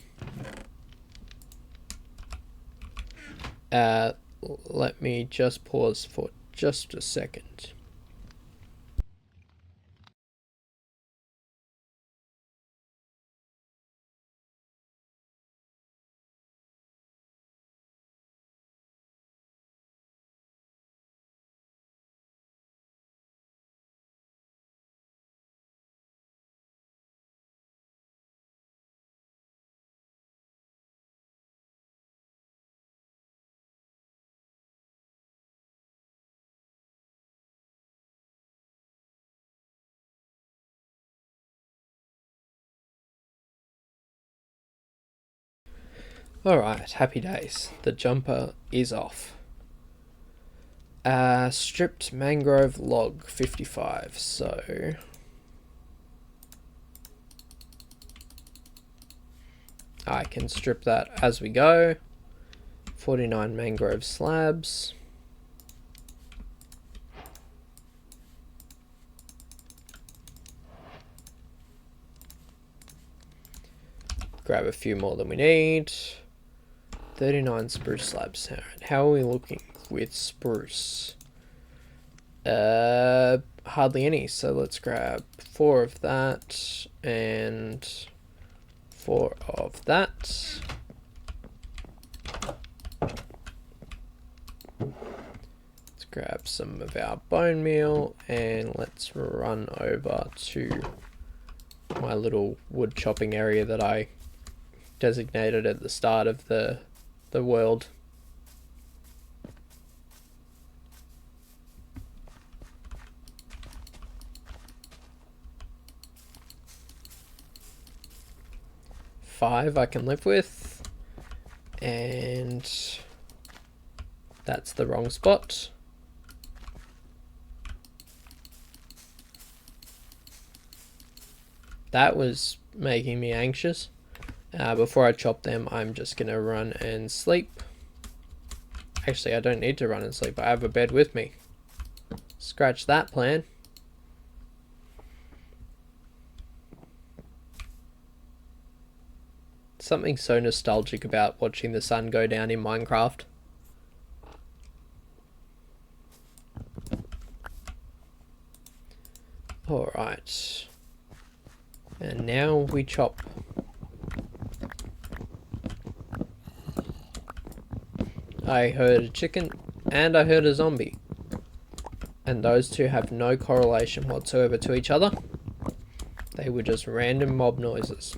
Let me just pause for just a second. Alright, happy days. The jumper is off. Stripped mangrove log 55, so I can strip that as we go. 49 mangrove slabs. Grab a few more than we need. 39 spruce slabs. How are we looking with spruce? Hardly any, so let's grab 4 of that and 4 of that. Let's grab some of our bone meal and let's run over to my little wood chopping area that I designated at the start of the world. Five I can live with, and that's the wrong spot. That was making me anxious. Before I chop them, I'm just gonna run and sleep. Actually, I don't need to run and sleep. I have a bed with me. Scratch that plan. Something so nostalgic about watching the sun go down in Minecraft. Alright. And now we chop. I heard a chicken and I heard a zombie. And those two have no correlation whatsoever to each other. They were just random mob noises.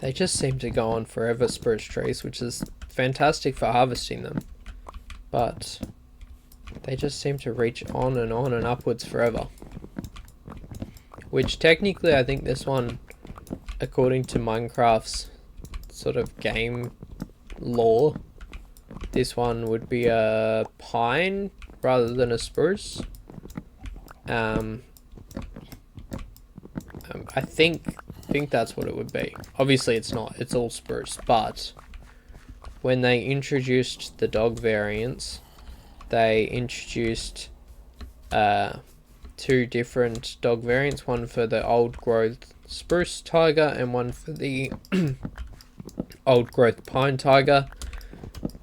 They just seem to go on forever, spruce trees, which is fantastic for harvesting them. But they just seem to reach on and upwards forever. Which technically I think this one, according to Minecraft's sort of game lore, this one would be a pine rather than a spruce. I think that's what it would be. Obviously it's not, it's all spruce, but when they introduced the dog variants, they introduced two different dog variants, one for the old growth spruce tiger and one for the old growth pine tiger.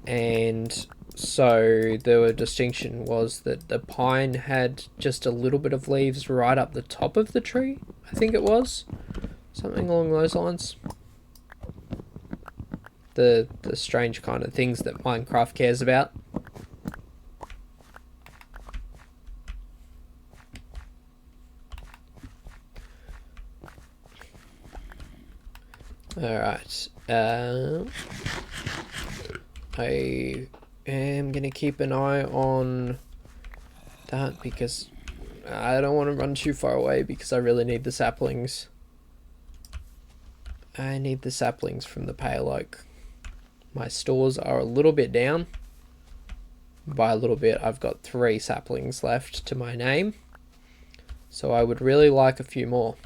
And so the distinction was that the pine had just a little bit of leaves right up the top of the tree, I think it was. Something along those lines. The strange kind of things that Minecraft cares about. Alright. I am going to keep an eye on that because I don't want to run too far away because I really need the saplings. I need the saplings from the pale oak. My stores are a little bit down. By a little bit, I've got 3 saplings left to my name. So I would really like a few more.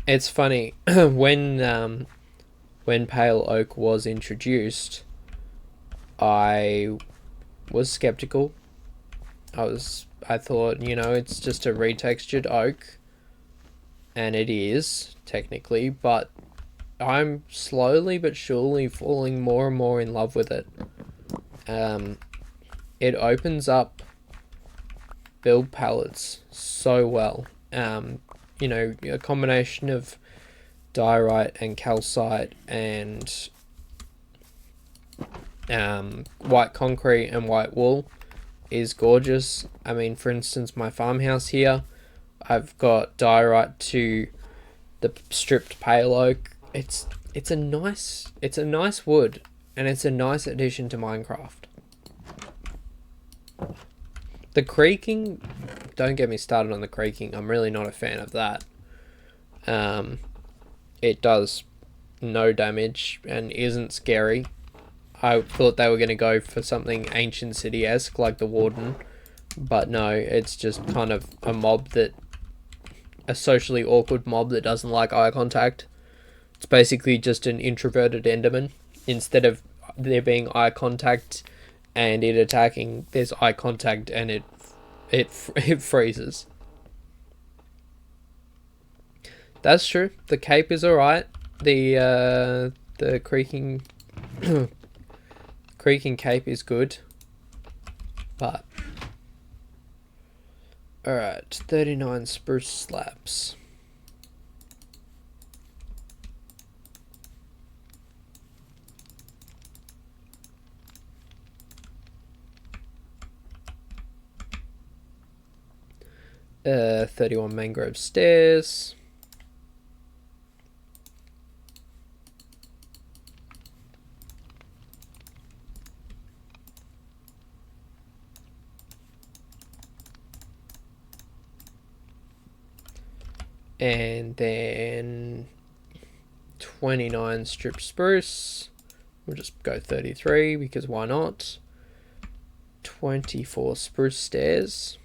It's funny, when pale oak was introduced, I was skeptical. I thought, you know, it's just a retextured oak, and it is technically, but I'm slowly but surely falling more and more in love with it. It opens up build palettes so well. You know, a combination of diorite and calcite and white concrete and white wool is gorgeous. I mean, for instance, my farmhouse here, I've got diorite to the stripped pale oak. It's a nice wood, and it's a nice addition to Minecraft. The creaking, don't get me started on the creaking. I'm really not a fan of that. It does no damage and isn't scary. I thought they were going to go for something Ancient City-esque like the Warden, but no, it's just kind of a mob a socially awkward mob that doesn't like eye contact. It's basically just an introverted Enderman. Instead of there being eye contact and it attacking, there's eye contact and it freezes. That's true. The cape is alright. The creaking cape is good. But alright, 39 spruce slabs. Uh, 31 mangrove stairs. And then 29 strip spruce. We'll just go 33 because why not? 24 spruce stairs.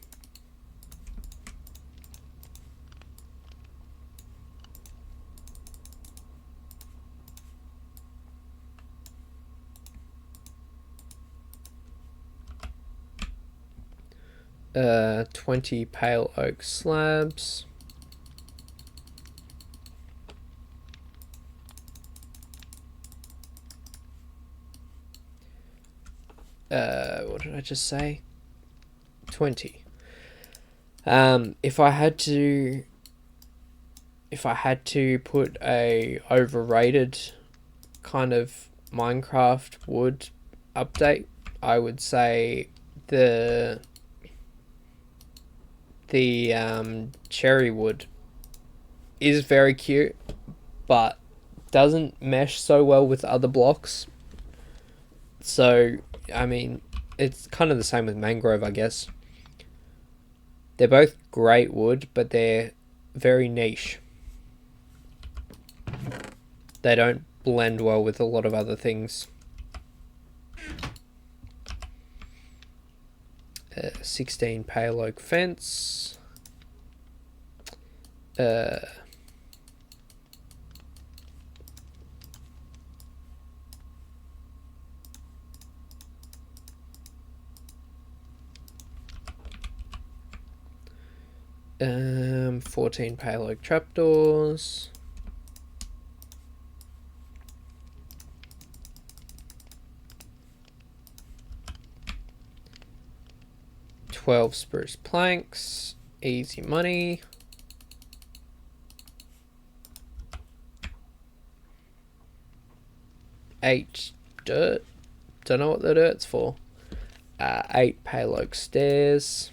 20 pale oak slabs. What did I just say? 20. If I had to put a overrated kind of Minecraft wood update, I would say the cherry wood is very cute, but doesn't mesh so well with other blocks. So, I mean, it's kind of the same with mangrove, I guess. They're both great wood, but they're very niche. They don't blend well with a lot of other things. 16 pale oak fence. 14 pale oak trapdoors. $12 spruce planks, easy money. $8 dirt, don't know what the dirt's for. 8 pale oak stairs.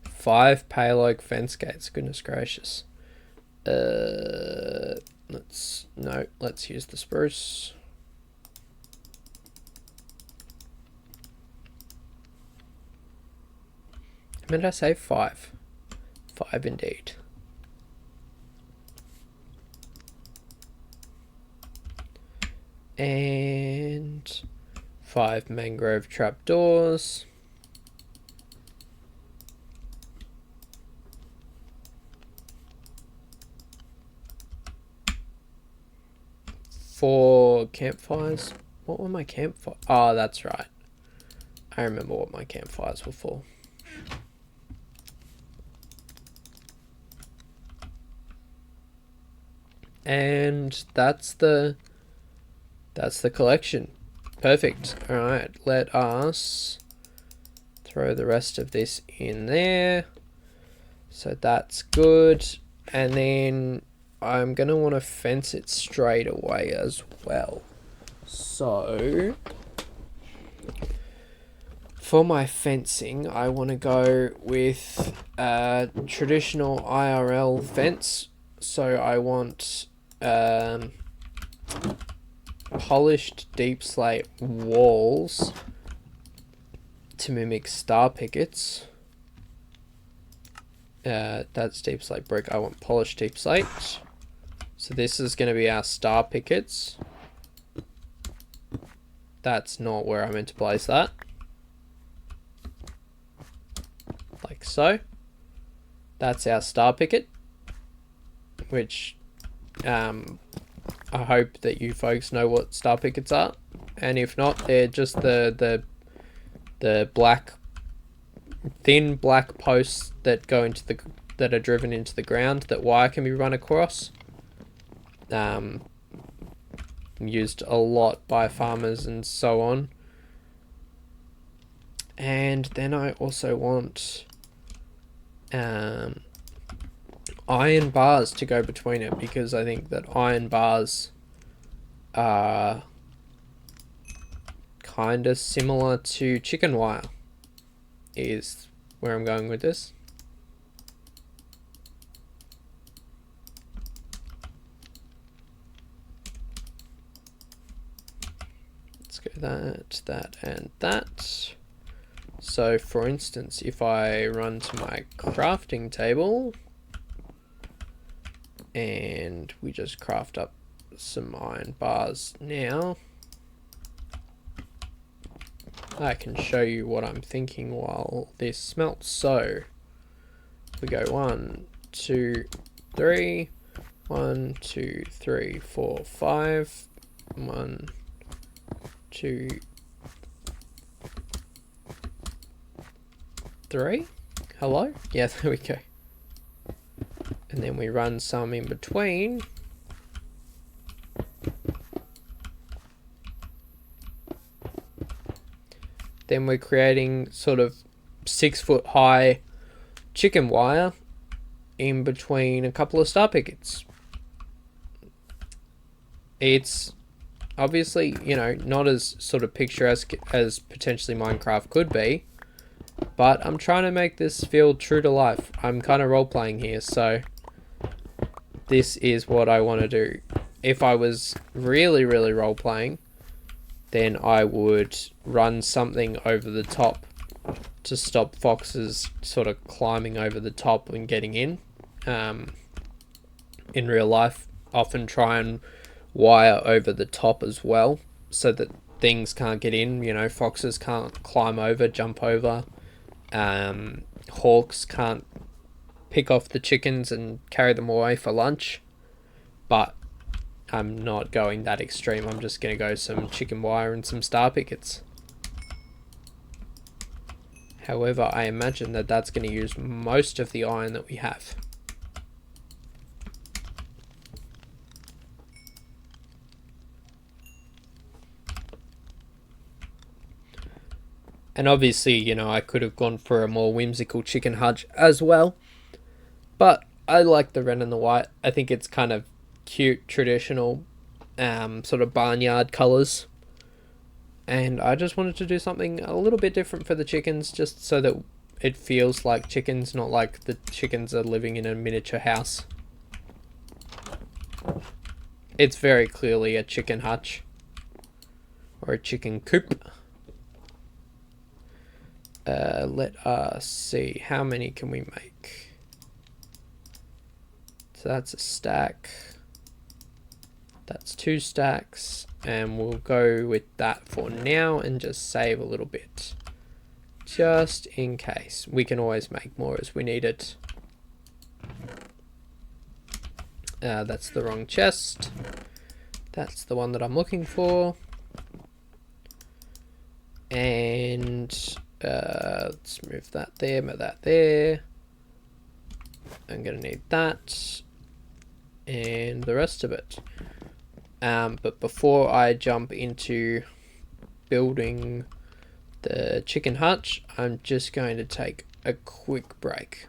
Five pale oak fence gates, goodness gracious. Let's use the spruce. How many did I say? 5. 5 indeed. And 5 mangrove trapdoors. For campfires. What were my campfires? Oh, that's right. I remember what my campfires were for. And that's the collection. Perfect. All right, let us throw the rest of this in there. So that's good. And then I'm going to want to fence it straight away as well. So for my fencing, I want to go with a traditional IRL fence. So I want polished deep slate walls to mimic star pickets. That's deep slate brick. I want polished deep slate. So this is going to be our star pickets. That's not where I meant to place that. Like so. That's our star picket. Which I hope that you folks know what star pickets are. And if not, they're just the black, thin black posts that go into that are driven into the ground that wire can be run across. Used a lot by farmers and so on. And then I also want iron bars to go between it, because I think that iron bars are kind of similar to chicken wire, is where I'm going with this. Let's go that, and that. So for instance, if I run to my crafting table and we just craft up some iron bars now, I can show you what I'm thinking while this smelts. So we go 1, 2, 3, 1, 2, 3, 4, 5. 1, 2, 3. Hello? Yeah, there we go. And then we run some in between. Then we're creating sort of 6-foot high chicken wire in between a couple of star pickets. It's obviously, you know, not as sort of picturesque as potentially Minecraft could be, but I'm trying to make this feel true to life. I'm kind of role-playing here, so this is what I want to do. If I was really role-playing, then I would run something over the top to stop foxes sort of climbing over the top and getting in. In real life, often try and wire over the top as well so that things can't get in. You know, foxes can't climb over, jump over. Hawks can't pick off the chickens and carry them away for lunch. But I'm not going that extreme. I'm just going to go some chicken wire and some star pickets. However, I imagine that that's going to use most of the iron that we have. And obviously, you know, I could have gone for a more whimsical chicken hutch as well. But I like the red and the white. I think it's kind of cute, traditional, sort of barnyard colours. And I just wanted to do something a little bit different for the chickens, just so that it feels like chickens, not like the chickens are living in a miniature house. It's very clearly a chicken hutch. Or a chicken coop. Let us see, how many can we make? So that's a stack. That's 2 stacks. And we'll go with that for now and just save a little bit. Just in case. We can always make more as we need it. That's the wrong chest. That's the one that I'm looking for. And let's move that there, move that there. I'm going to need that. And the rest of it. But before I jump into building the chicken hutch, I'm just going to take a quick break.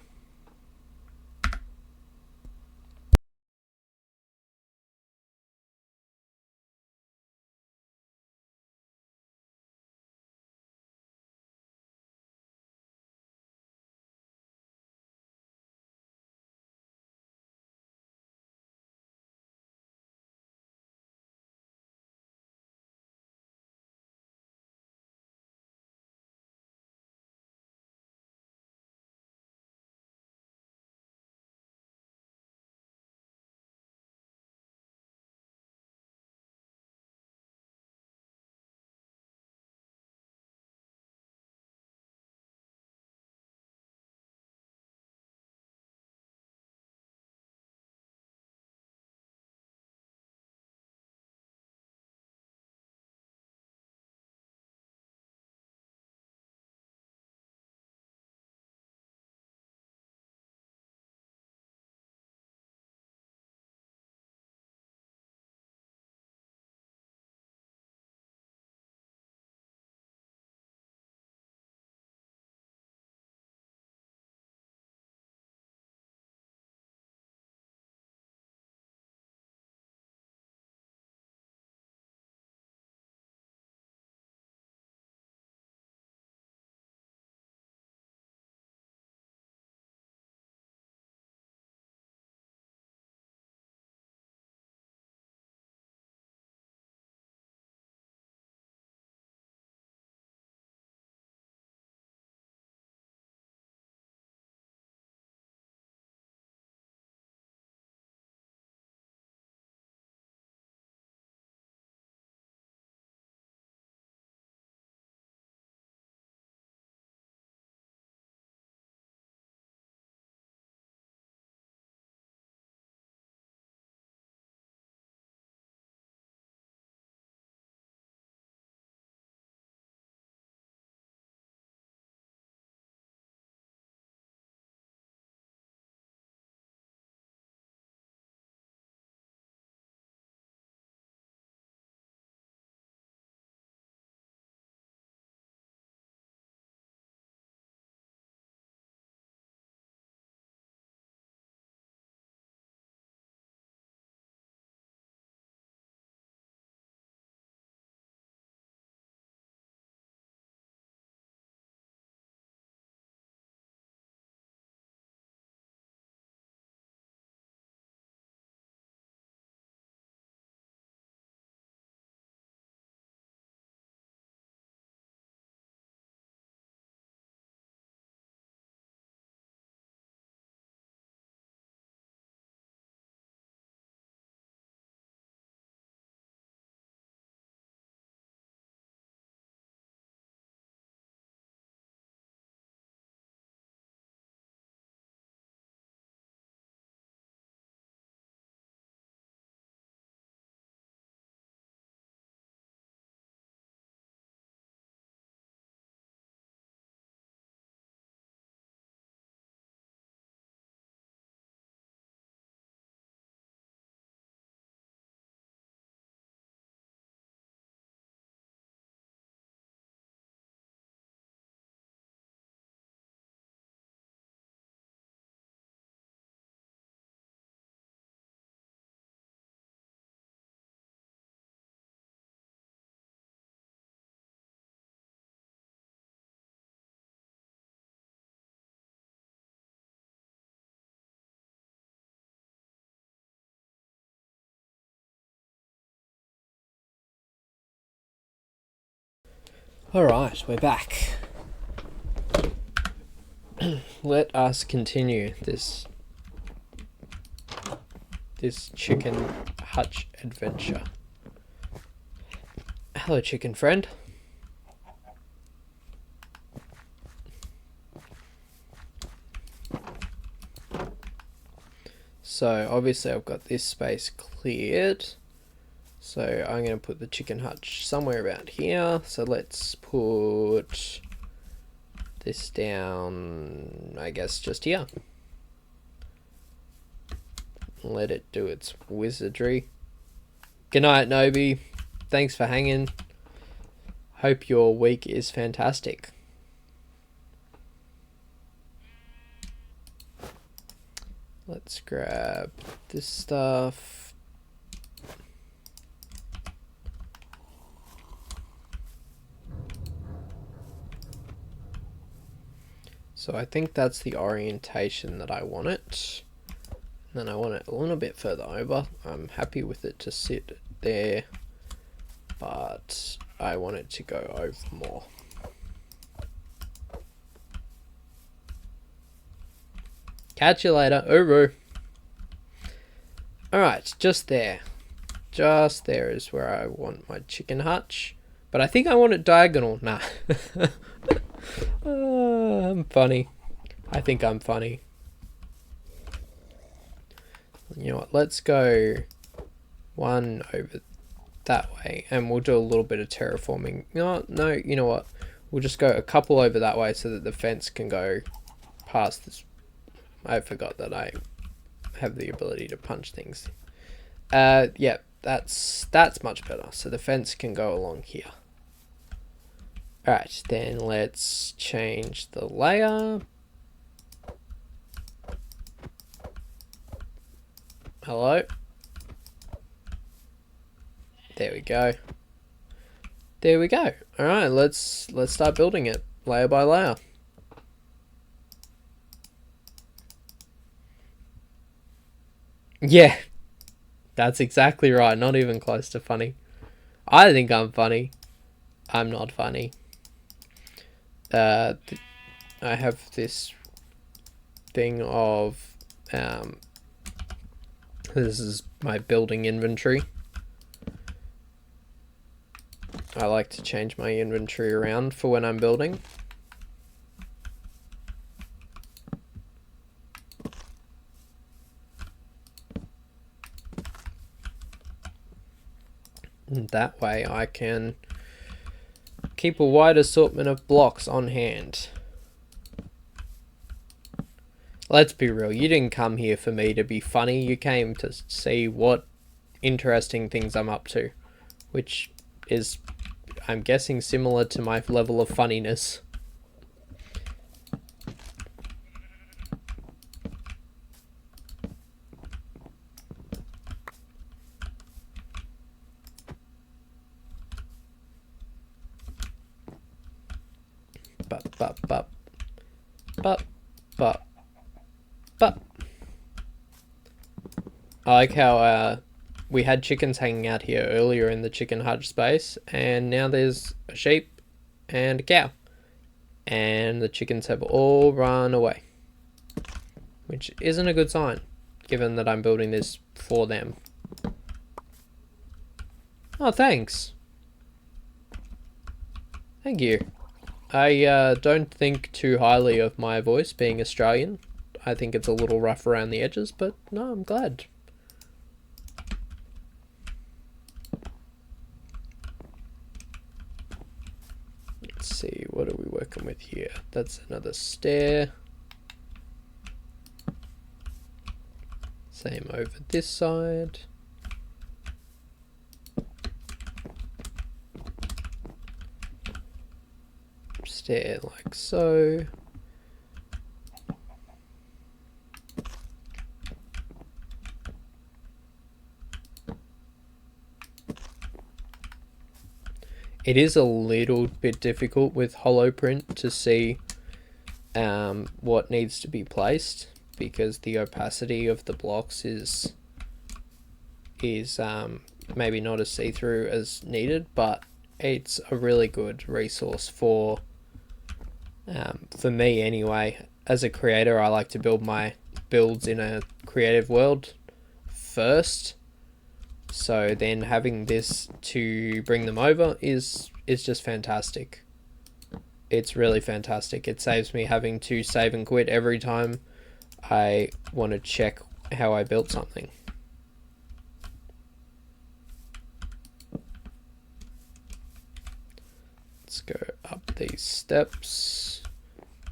Alright, we're back. Let us continue this chicken hutch adventure. Hello, chicken friend. So obviously I've got this space cleared. So I'm going to put the chicken hutch somewhere around here. So let's put this down, I guess, just here. Let it do its wizardry. Good night, Nobi. Thanks for hanging. Hope your week is fantastic. Let's grab this stuff. So I think that's the orientation that I want it. Then I want it a little bit further over. I'm happy with it to sit there, but I want it to go over more. Catch you later. Uru. Alright, just there. Just there is where I want my chicken hutch. But I think I want it diagonal. Nah. I'm funny. I think I'm funny. You know what? Let's go one over that way. And we'll do a little bit of terraforming. No, you know what? We'll just go a couple over that way so that the fence can go past this. I forgot that I have the ability to punch things. Yeah, that's much better. So the fence can go along here. Alright, then let's change the layer. Hello? There we go. There we go. Alright, let's start building it layer by layer. Yeah, that's exactly right. Not even close to funny. I think I'm funny. I'm not funny. I have this thing of this is my building inventory. I like to change my inventory around for when I'm building. And that way I can keep a wide assortment of blocks on hand. Let's be real, you didn't come here for me to be funny, you came to see what interesting things I'm up to, which is, I'm guessing, similar to my level of funniness. But I like how we had chickens hanging out here earlier in the chicken hutch space, and now there's a sheep and a cow, and the chickens have all run away, which isn't a good sign given that I'm building this for them. Oh, thanks. Thank you. I don't think too highly of my voice being Australian. I think it's a little rough around the edges, but no, I'm glad. Let's see, what are we working with here? That's another stair. Same over this side. Stair like so. It is a little bit difficult with hollow print to see what needs to be placed, because the opacity of the blocks is maybe not as see-through as needed, but it's a really good resource for me anyway. As a creator, I like to build my builds in a creative world first, so then having this to bring them over is just fantastic. It's really fantastic. It saves me having to save and quit every time I want to check how I built something. Let's go up these steps.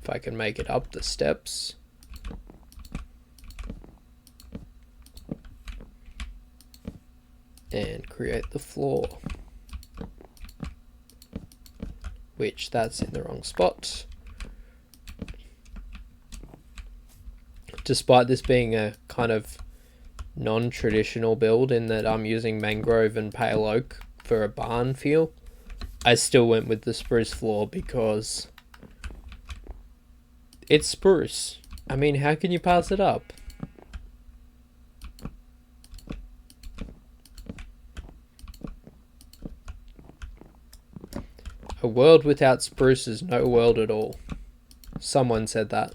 If I can make it up the steps. And create the floor. Which that's in the wrong spot. Despite this being a kind of non-traditional build in that I'm using mangrove and pale oak for a barn feel, I still went with the spruce floor because it's spruce. I mean, how can you pass it up? A world without spruce is no world at all. Someone said that.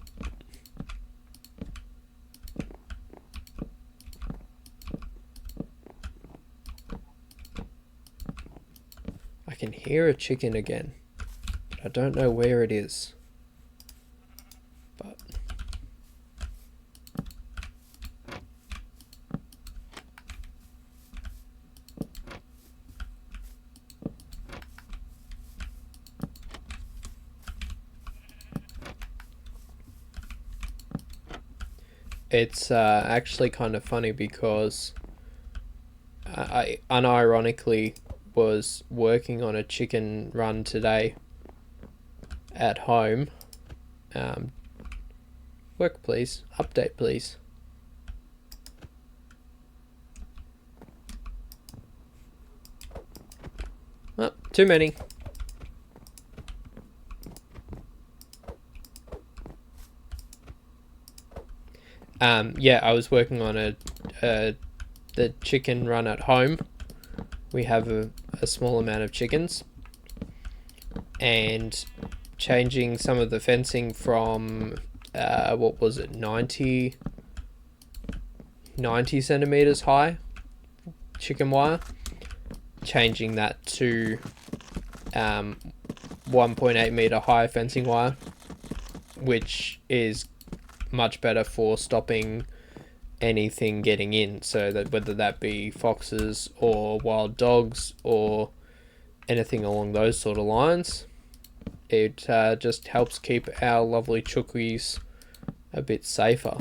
I can hear a chicken again, but I don't know where it is. But it's actually kind of funny because I unironically was working on a chicken run today at home. Work please, update please. Oh, too many. Yeah, I was working on the chicken run at home. We have a small amount of chickens, and changing some of the fencing from what was it, 90 centimeters high chicken wire, changing that to 1.8 meter high fencing wire, which is much better for stopping anything getting in, so that whether that be foxes or wild dogs or anything along those sort of lines, it just helps keep our lovely chookies a bit safer.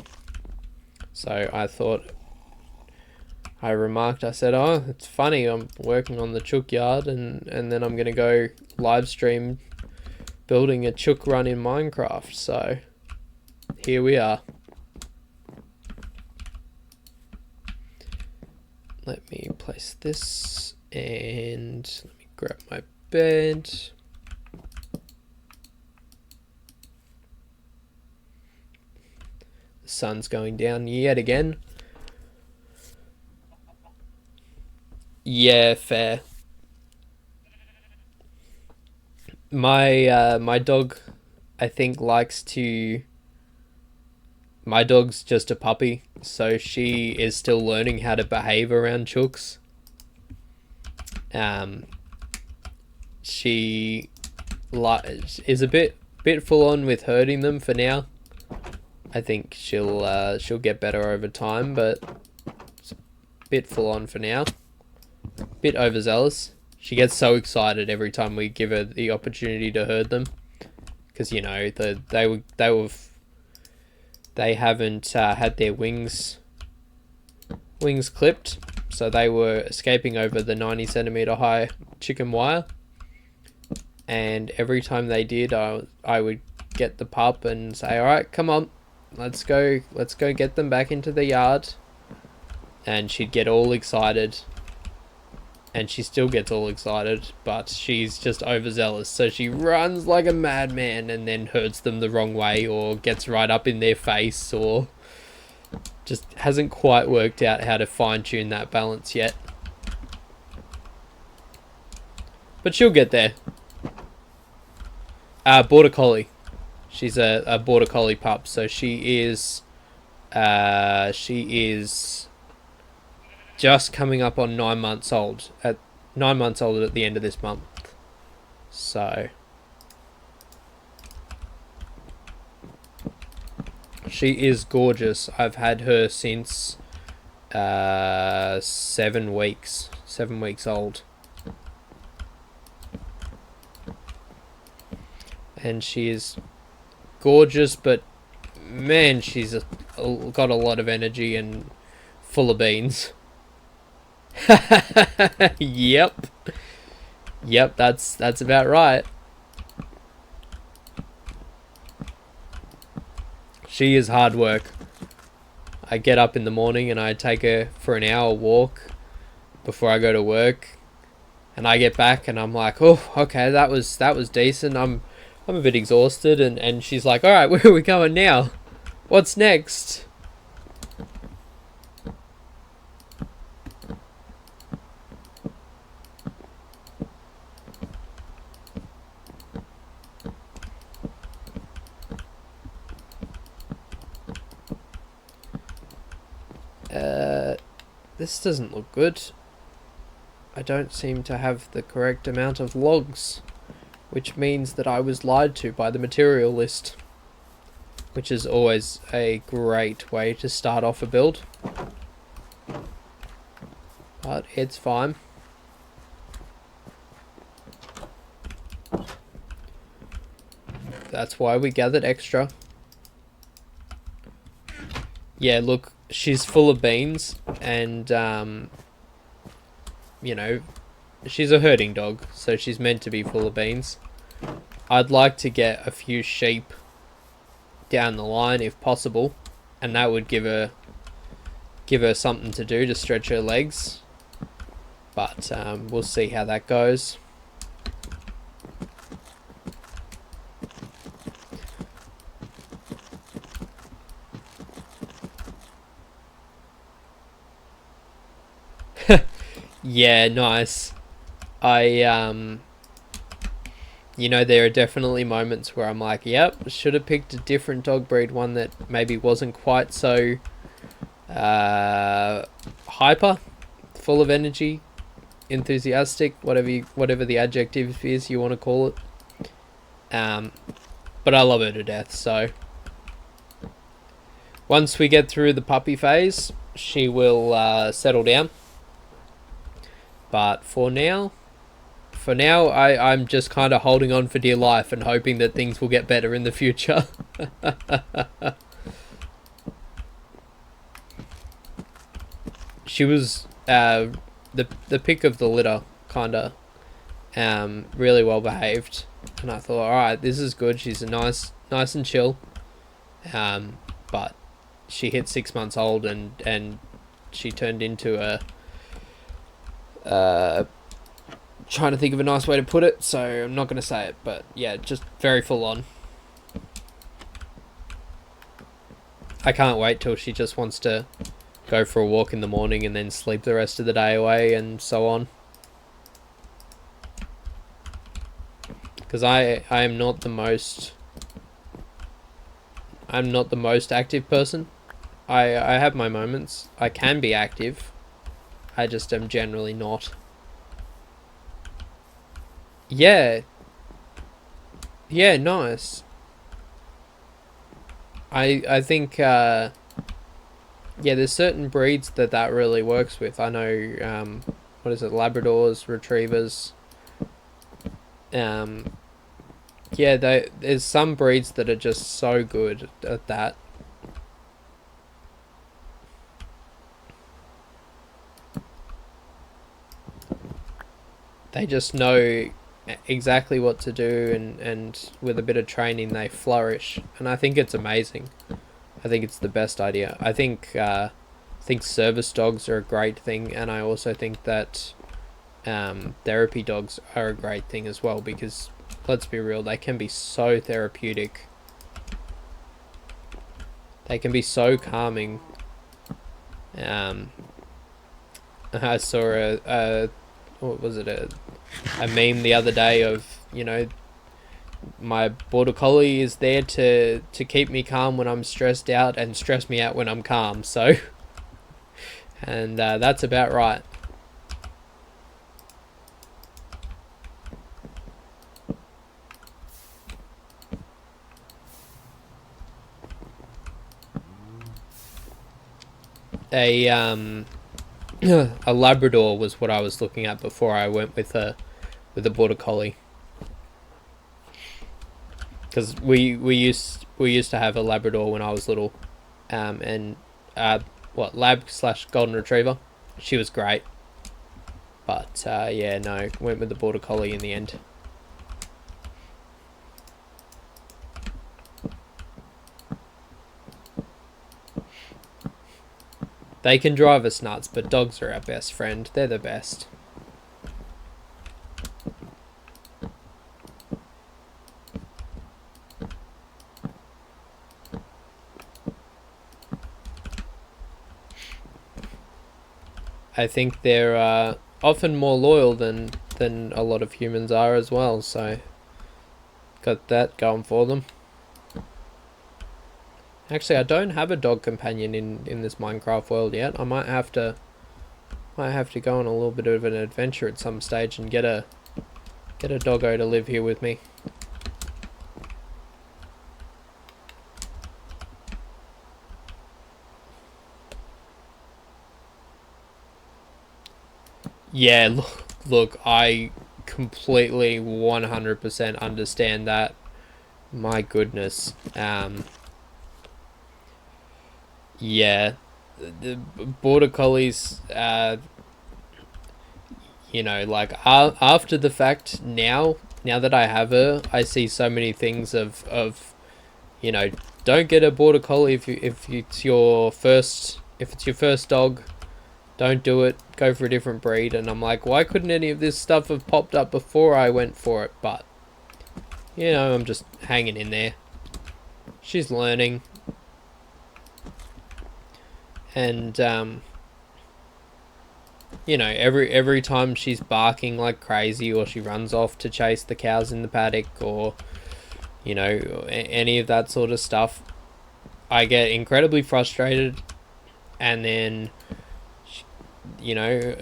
So I said, oh, it's funny, I'm working on the chook yard and then I'm gonna go live stream building a chook run in Minecraft. So here we are. Let me place this and let me grab my bed. The sun's going down yet again. Yeah, fair. My dog, I think, likes to... My dog's just a puppy, so she is still learning how to behave around chooks. She is a bit full on with herding them for now. I think she'll get better over time, but it's a bit full on for now. Bit overzealous. She gets so excited every time we give her the opportunity to herd them, because you know they haven't had their wings clipped, so they were escaping over the 90 centimeter high chicken wire, and every time they did, I would get the pup and say, all right, come on, let's go get them back into the yard. And she'd get all excited, and she still gets all excited, but she's just overzealous, so she runs like a madman and then herds them the wrong way, or gets right up in their face, or just hasn't quite worked out how to fine-tune that balance yet. But she'll get there. Border Collie. She's a Border Collie pup, so she is just coming up on 9 months old. At 9 months old at the end of this month. So she is gorgeous. I've had her since 7 weeks. 7 weeks old. And she is gorgeous, but man, she's got a lot of energy and full of beans. Yep. Yep, that's about right. She is hard work. I get up in the morning and I take her for an hour walk before I go to work, and I get back and I'm like, oh, okay, that was decent. I'm a bit exhausted, and she's like, all right, where are we going now? What's next? This doesn't look good. I don't seem to have the correct amount of logs, which means that I was lied to by the material list, which is always a great way to start off a build. But it's fine. That's why we gathered extra. Yeah, look, she's full of beans, and you know, she's a herding dog, so she's meant to be full of beans. I'd like to get a few sheep down the line if possible, and that would give her something to do to stretch her legs. But we'll see how that goes. Yeah, nice. You know, there are definitely moments where I'm like, yep, should have picked a different dog breed, one that maybe wasn't quite so hyper, full of energy, enthusiastic, whatever the adjective is you want to call it. But I love her to death, so once we get through the puppy phase, she will settle down. But for now, I'm just kind of holding on for dear life and hoping that things will get better in the future. She was the pick of the litter, kinda really well behaved, and I thought, all right, this is good. She's a nice and chill. But she hit 6 months old and she turned into a trying to think of a nice way to put it, so I'm not going to say it, but yeah, just very full on. I can't wait till she just wants to go for a walk in the morning and then sleep the rest of the day away and so on. Because I am not the most active person. I have my moments. I can be active. I just am generally not. Yeah. Yeah, nice. I think yeah, there's certain breeds that really works with. I know what is it, Labradors, Retrievers. Yeah, there's some breeds that are just so good at that. They just know exactly what to do, and with a bit of training they flourish, and I think it's amazing. I think it's the best idea. I think service dogs are a great thing, and I also think that therapy dogs are a great thing as well, because let's be real, they can be so therapeutic. They can be so calming. I saw a what was it, a meme the other day of, you know, my border collie is there to keep me calm when I'm stressed out and stress me out when I'm calm. So, and that's about right. A a Labrador was what I was looking at before I went with a border collie. Because we used to have a Labrador when I was little, and lab/golden retriever. She was great, but yeah, no, went with the border collie in the end. They can drive us nuts, but dogs are our best friend. They're the best. I think they're often more loyal than a lot of humans are as well, so got that going for them. Actually, I don't have a dog companion in this Minecraft world yet. I might have to go on a little bit of an adventure at some stage and get a doggo to live here with me. Yeah, look, I completely 100% understand that. My goodness. Yeah, the border collies, you know, like after the fact, now that I have her, I see so many things of you know, don't get a border collie if it's your first dog. Don't do it. Go for a different breed. And I'm like, why couldn't any of this stuff have popped up before I went for it? But, you know, I'm just hanging in there. She's learning. And, you know, every time she's barking like crazy, or she runs off to chase the cows in the paddock, or, you know, any of that sort of stuff, I get incredibly frustrated. And then, you know,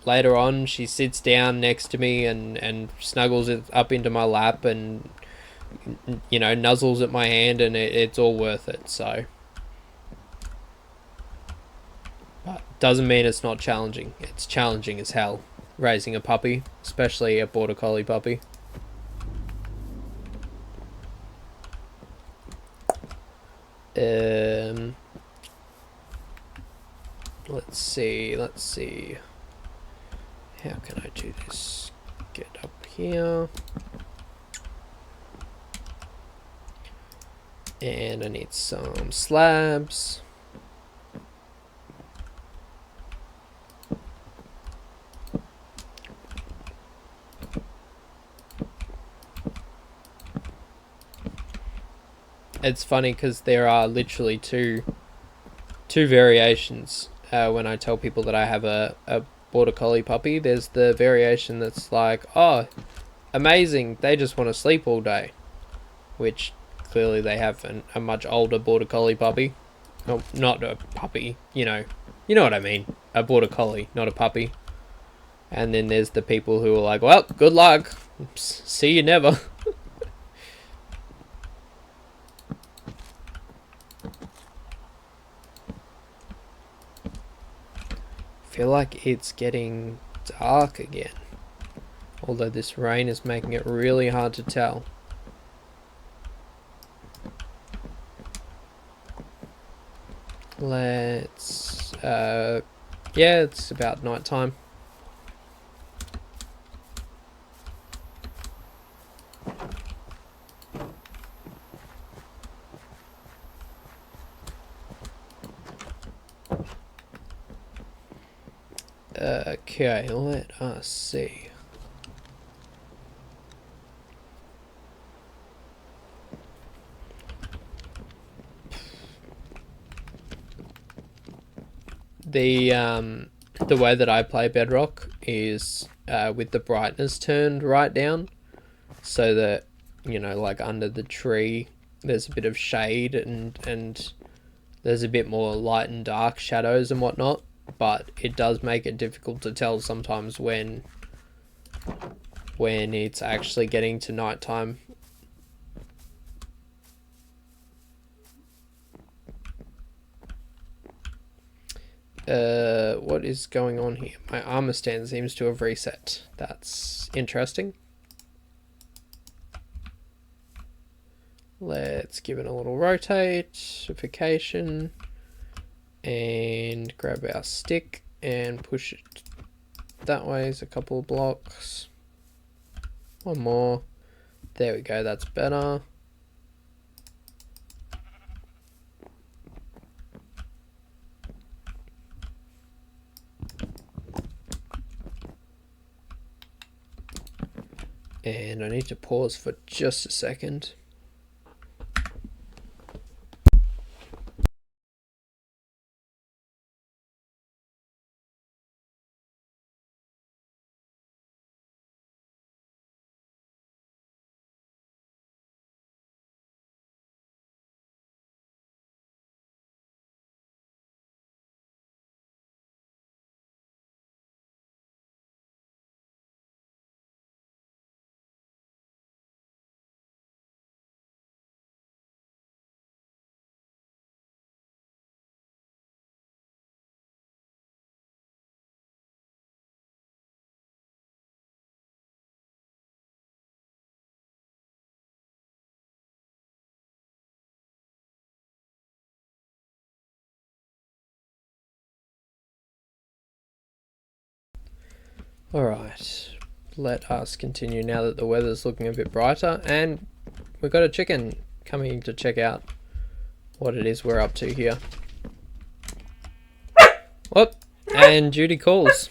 later on she sits down next to me and snuggles it up into my lap and, you know, nuzzles at my hand, and it's all worth it. So, but doesn't mean it's not challenging. It's challenging as hell raising a puppy, especially a border collie puppy. Let's see. How can I do this? Get up here. And I need some slabs. It's funny because there are literally two variations. When I tell people that I have a border collie puppy, there's the variation that's like, oh, amazing, they just want to sleep all day, which clearly they have a much older border collie puppy. Oh, not a puppy, you know what I mean, a border collie, not a puppy. And then there's the people who are like, well, good luck, see you never. Feel like it's getting dark again, although this rain is making it really hard to tell. Let's yeah, it's about night time. Okay, let us see. The way that I play Bedrock is with the brightness turned right down, so that, you know, like under the tree there's a bit of shade and there's a bit more light and dark shadows and whatnot. But it does make it difficult to tell sometimes when it's actually getting to nighttime. What is going on here? My armor stand seems to have reset. That's interesting. Let's give it a little rotation and grab our stick and push it that way. Is a couple of blocks. One more. There we go, that's better. And I need to pause for just a second. Alright, let us continue now that the weather's looking a bit brighter, and we've got a chicken coming to check out what it is we're up to here. Whoop! And Judy calls.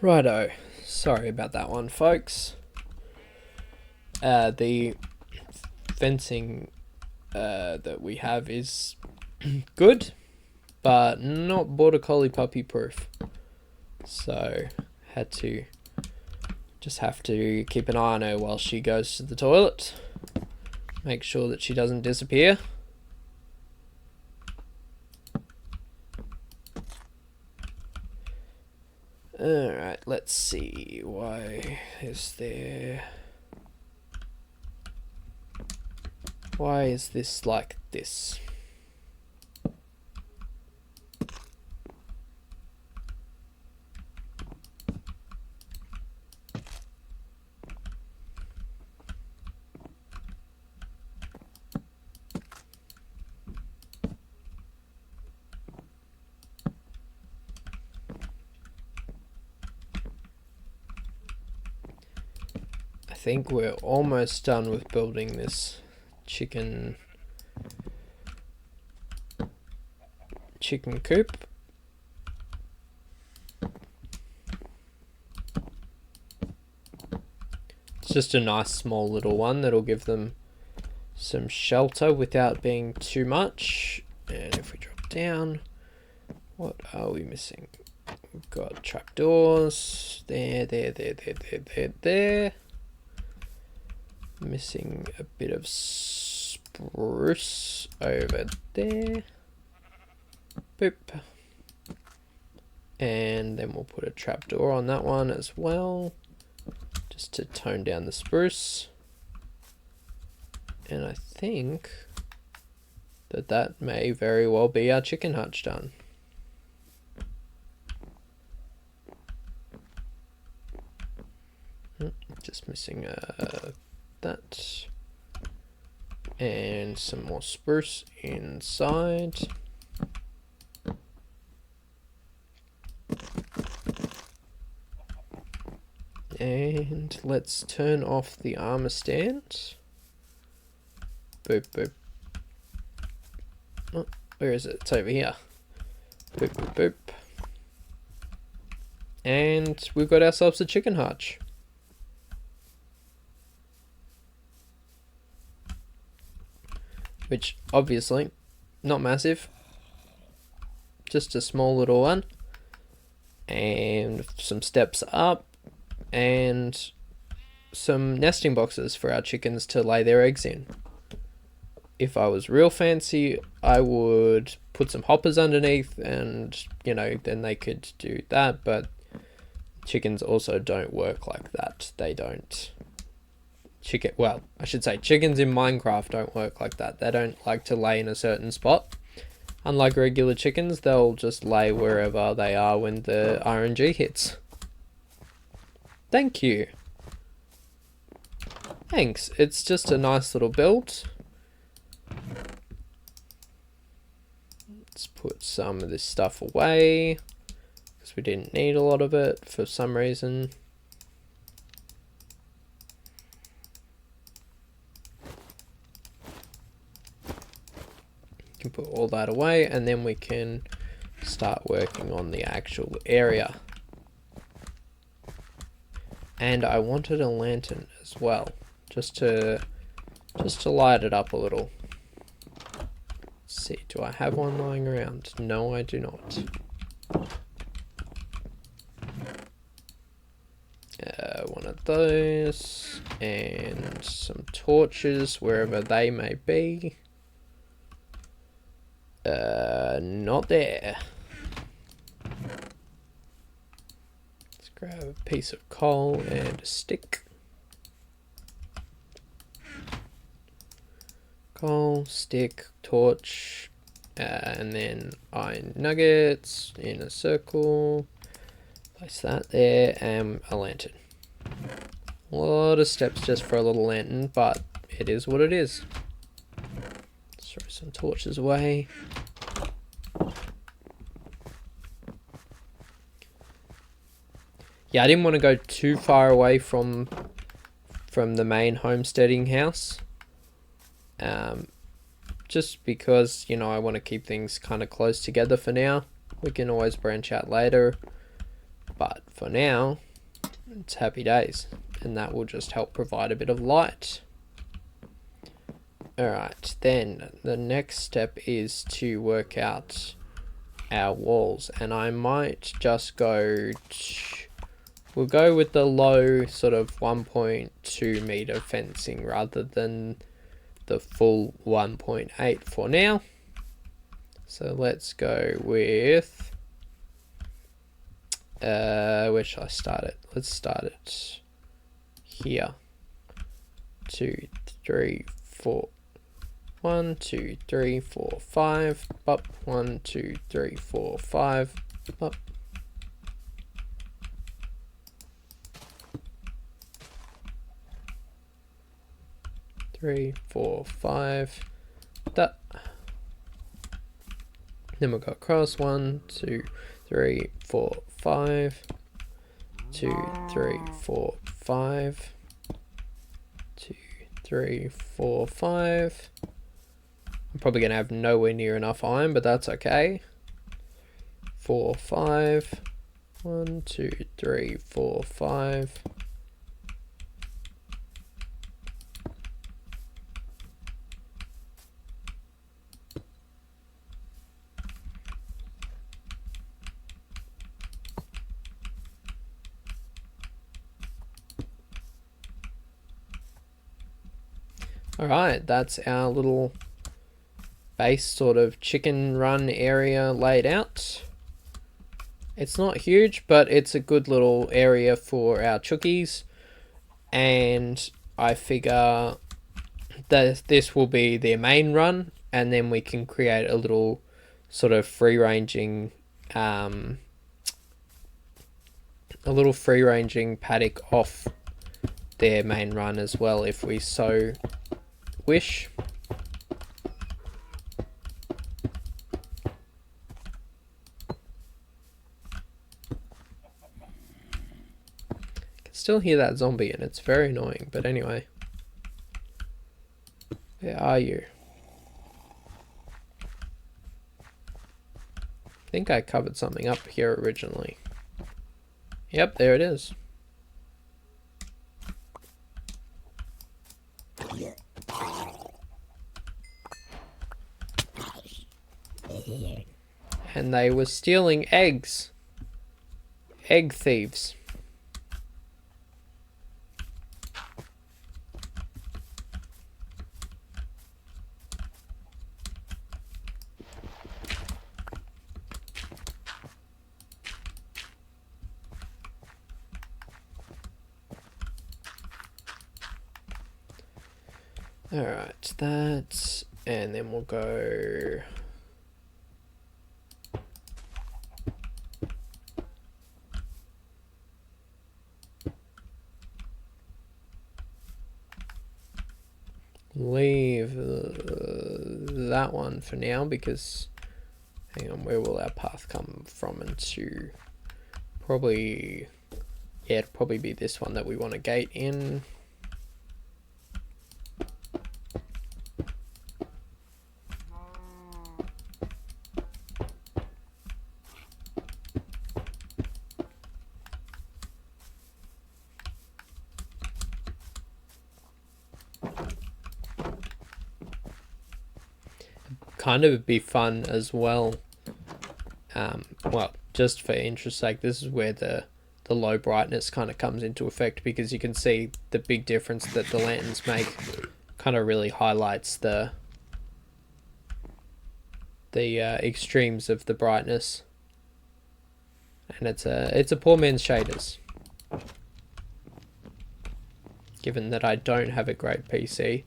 Righto, sorry about that one, folks. The fencing that we have is good, but not border collie puppy proof. So have to keep an eye on her while she goes to the toilet. Make sure that she doesn't disappear. Alright, let's see. Why is this like this? I think we're almost done with building this chicken coop. It's just a nice small little one that'll give them some shelter without being too much. And if we drop down, what are we missing? We've got trapdoors there. Missing a bit of spruce over there. Boop. And then we'll put a trapdoor on that one as well, just to tone down the spruce. And I think that may very well be our chicken hutch done. Just missing that. And some more spruce inside. And let's turn off the armor stand. Boop, boop. Oh, where is it? It's over here. Boop, boop, boop. And we've got ourselves a chicken hutch. Which, obviously, not massive. Just a small little one. And some steps up. And some nesting boxes for our chickens to lay their eggs in. If I was real fancy, I would put some hoppers underneath and, you know, then they could do that. But chickens also don't work like that. They don't. Well, I should say chickens in Minecraft don't work like that. They don't like to lay in a certain spot. Unlike regular chickens, they'll just lay wherever they are when the RNG hits. Thank you. Thanks. It's just a nice little build. Let's put some of this stuff away, because we didn't need a lot of it for some reason. Can put all that away, and then we can start working on the actual area. And I wanted a lantern as well, just to light it up a little. Let's see, do I have one lying around? No, I do not. One of those, and some torches wherever they may be. Not there. Let's grab a piece of coal and a stick. Coal, stick, torch, and then iron nuggets in a circle. Place that there, and a lantern. A lot of steps just for a little lantern, but it is what it is. Let's throw some torches away. Yeah, I didn't want to go too far away from the main homesteading house. Just because, you know, I want to keep things kind of close together for now. We can always branch out later. But for now, it's happy days, and that will just help provide a bit of light. Alright, then the next step is to work out our walls, and I might just we'll go with the low sort of 1.2 meter fencing rather than the full 1.8 for now. So let's go with where should I start it? Let's start it here. 2, 3, 4. 1, 2, 3, 4, 5. Up. 1, 2, 3, 4, 5. Up. Three, 4, 5. That. Then we'll go across. 1, 2, 3, 4, 5. 2, 3, 4, 5. 2, 3, 4, 5. I'm probably going to have nowhere near enough iron, but that's okay. 4, 5. 1, 2, 3, 4, 5. Alright, that's our little base sort of chicken run area laid out. It's not huge, but it's a good little area for our chookies, and I figure that this will be their main run, and then we can create a little sort of free-ranging paddock off their main run as well if we so wish. Still hear that zombie and it's very annoying, but anyway. Where are you? I think I covered something up here originally. Yep, there it is. And they were stealing eggs. Egg thieves. Alright, that's, and then we'll go leave that one for now because, hang on, where will our path come from into? Probably, yeah, it'll probably be this one that we want a gate in. Kind of be fun as well. Well, just for interest's sake, this is where the low brightness kind of comes into effect because you can see the big difference that the lanterns make. Kind of really highlights the extremes of the brightness, and it's a poor man's shaders. Given that I don't have a great PC.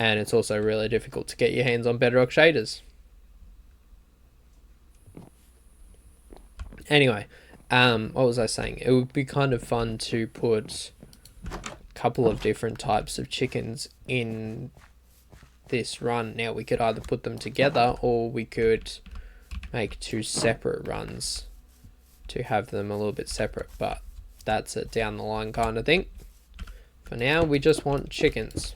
And it's also really difficult to get your hands on Bedrock shaders. Anyway, what was I saying? It would be kind of fun to put a couple of different types of chickens in this run. Now, we could either put them together or we could make two separate runs to have them a little bit separate. But that's a down the line kind of thing. For now, we just want chickens.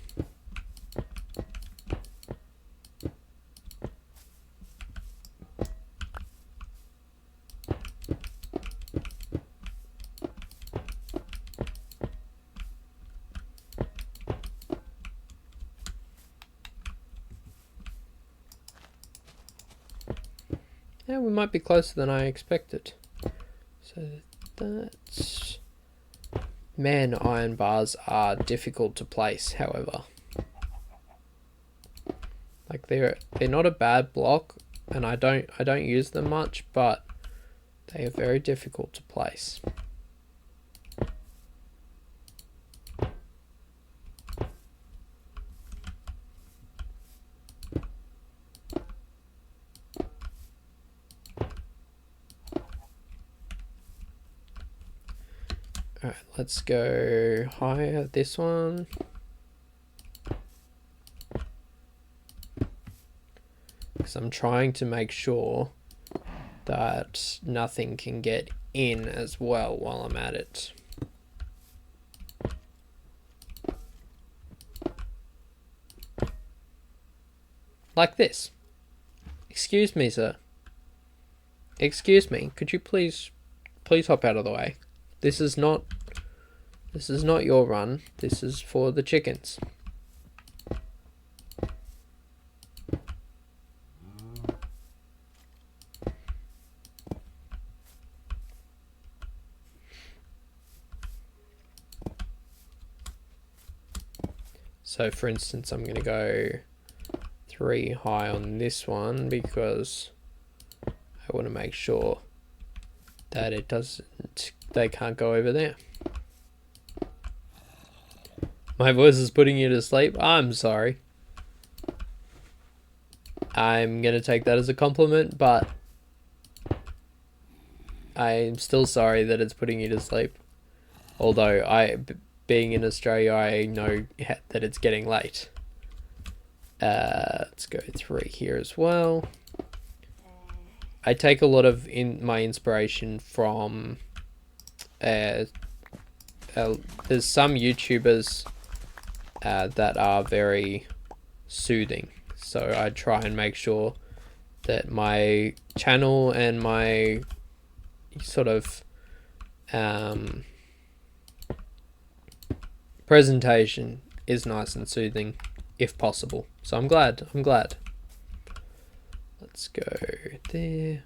Yeah, we might be closer than I expected. So that's... Man, iron bars are difficult to place, however. Like they're not a bad block, and I don't use them much, but they are very difficult to place. Alright, let's go higher this one. Because I'm trying to make sure that nothing can get in as well while I'm at it. Like this. Excuse me, sir. Excuse me, could you please hop out of the way? This is not your run. This is for the chickens. So for instance, I'm going to go 3 high on this one because I want to make sure that it doesn't, they can't go over there. My voice is putting you to sleep. I'm sorry. I'm going to take that as a compliment, but I'm still sorry that it's putting you to sleep. Although being in Australia, I know that it's getting late. Let's go 3 here as well. I take a lot of my inspiration from there's some YouTubers that are very soothing, so I try and make sure that my channel and my sort of presentation is nice and soothing if possible. So I'm glad. Let's go there.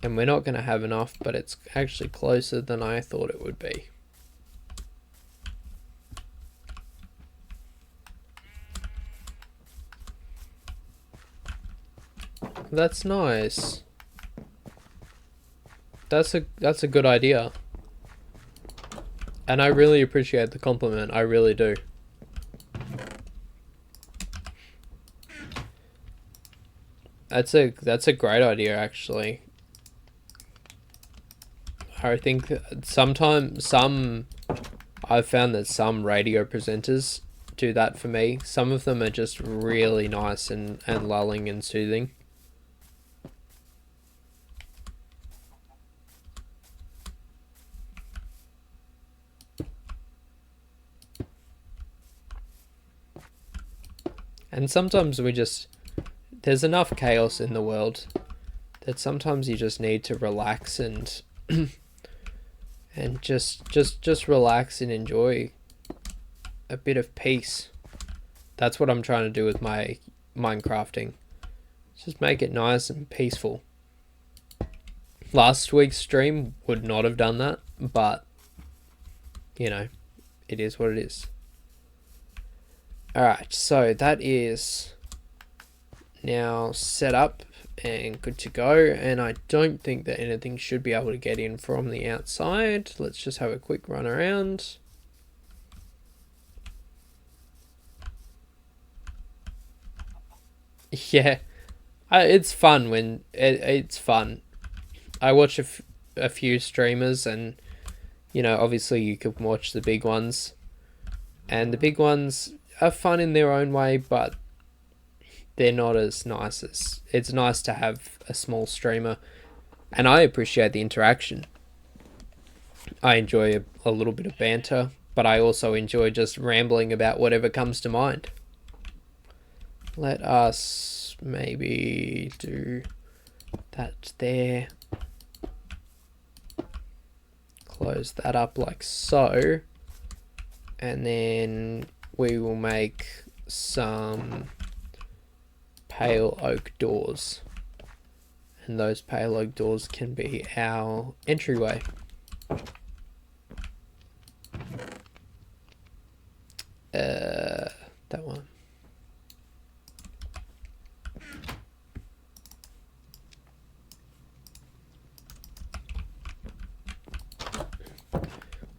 And we're not going to have enough, but it's actually closer than I thought it would be. That's nice. That's a good idea. And I really appreciate the compliment. I really do. That's a great idea, actually. I think I've found that some radio presenters do that for me. Some of them are just really nice and lulling and soothing. And sometimes there's enough chaos in the world that sometimes you just need to relax and and just relax and enjoy a bit of peace. That's what I'm trying to do with my Minecrafting. Just make it nice and peaceful. Last week's stream would not have done that, but you know, it is what it is. Alright, so that is now set up and good to go, and I don't think that anything should be able to get in from the outside. Let's just have a quick run around. Yeah, it's fun when it's fun. I watch a few streamers, and you know, obviously you could watch the big ones, and the big ones are fun in their own way, but they're not as nice as... It's nice to have a small streamer, and I appreciate the interaction. I enjoy a little bit of banter, but I also enjoy just rambling about whatever comes to mind. Let us maybe do that there. Close that up like so, and then we will make some pale oak doors. And those payload doors can be our entryway. That one.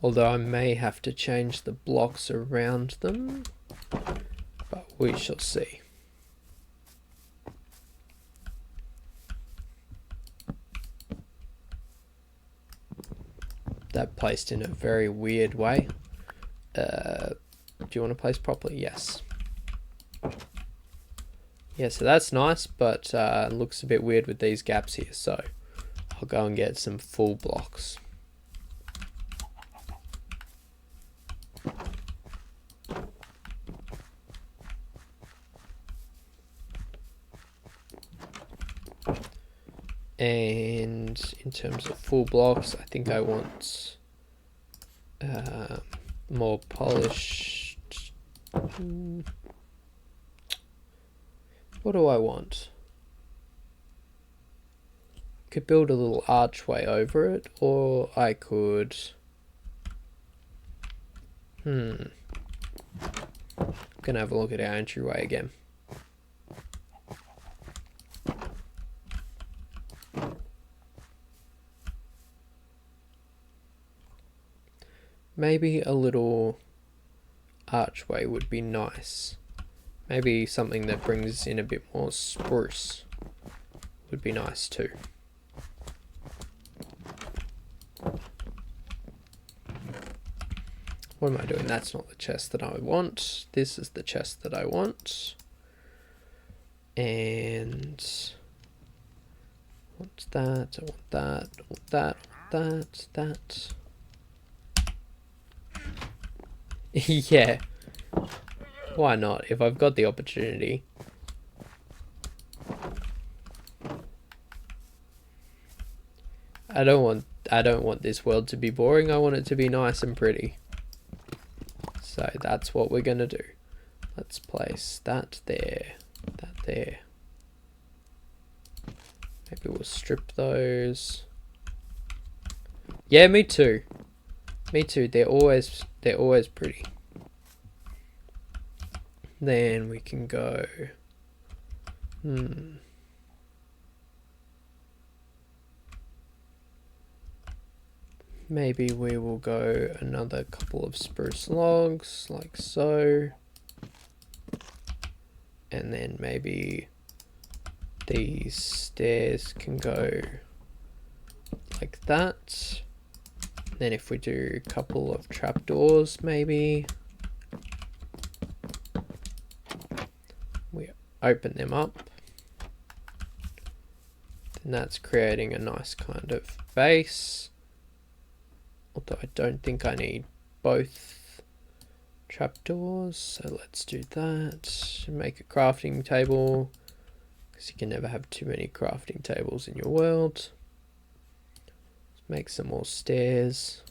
Although I may have to change the blocks around them, but we shall see. That placed in a very weird way. Do you want to place properly? Yes. Yeah, so that's nice, but it looks a bit weird with these gaps here, so I'll go and get some full blocks. And in terms of full blocks, I think I want more polished. What do I want? Could build a little archway over it, or I could. I'm gonna have a look at our entryway again. Maybe a little archway would be nice. Maybe something that brings in a bit more spruce would be nice too. What am I doing? That's not the chest that I want. This is the chest that I want. And I want that, I want that, I want that, I want that. Yeah. Why not? If I've got the opportunity. I don't want this world to be boring. I want it to be nice and pretty. So that's what we're gonna do. Let's place that there, that there. Maybe we'll strip those. Yeah, me too. Me too. They're always pretty. Then we can go. Maybe we will go another couple of spruce logs, like so. And then maybe these stairs can go like that. Then if we do a couple of trapdoors, maybe we open them up. Then that's creating a nice kind of base. Although I don't think I need both trapdoors, so let's do that. Make a crafting table, because you can never have too many crafting tables in your world. Let's make some more stairs,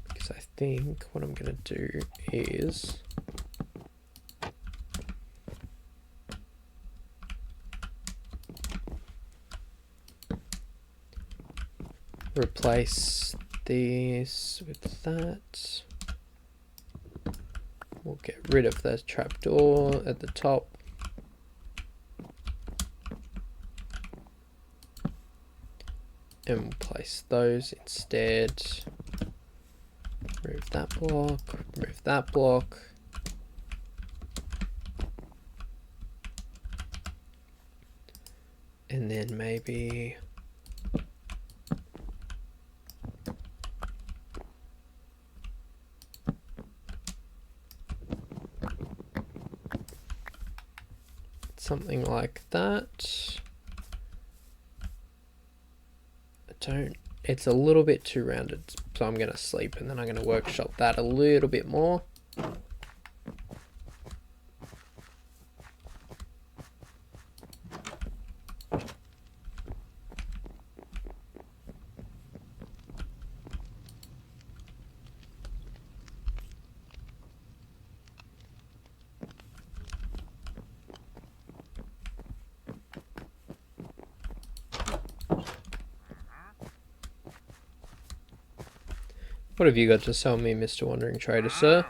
because I think what I'm going to do is replace this with that. We'll get rid of the trapdoor at the top. And we'll place those instead. Remove that block, remove that block. And then maybe something like that. It's a little bit too rounded, so I'm going to sleep and then I'm going to workshop that a little bit more. What have you got to sell me, Mr. Wandering Trader, sir?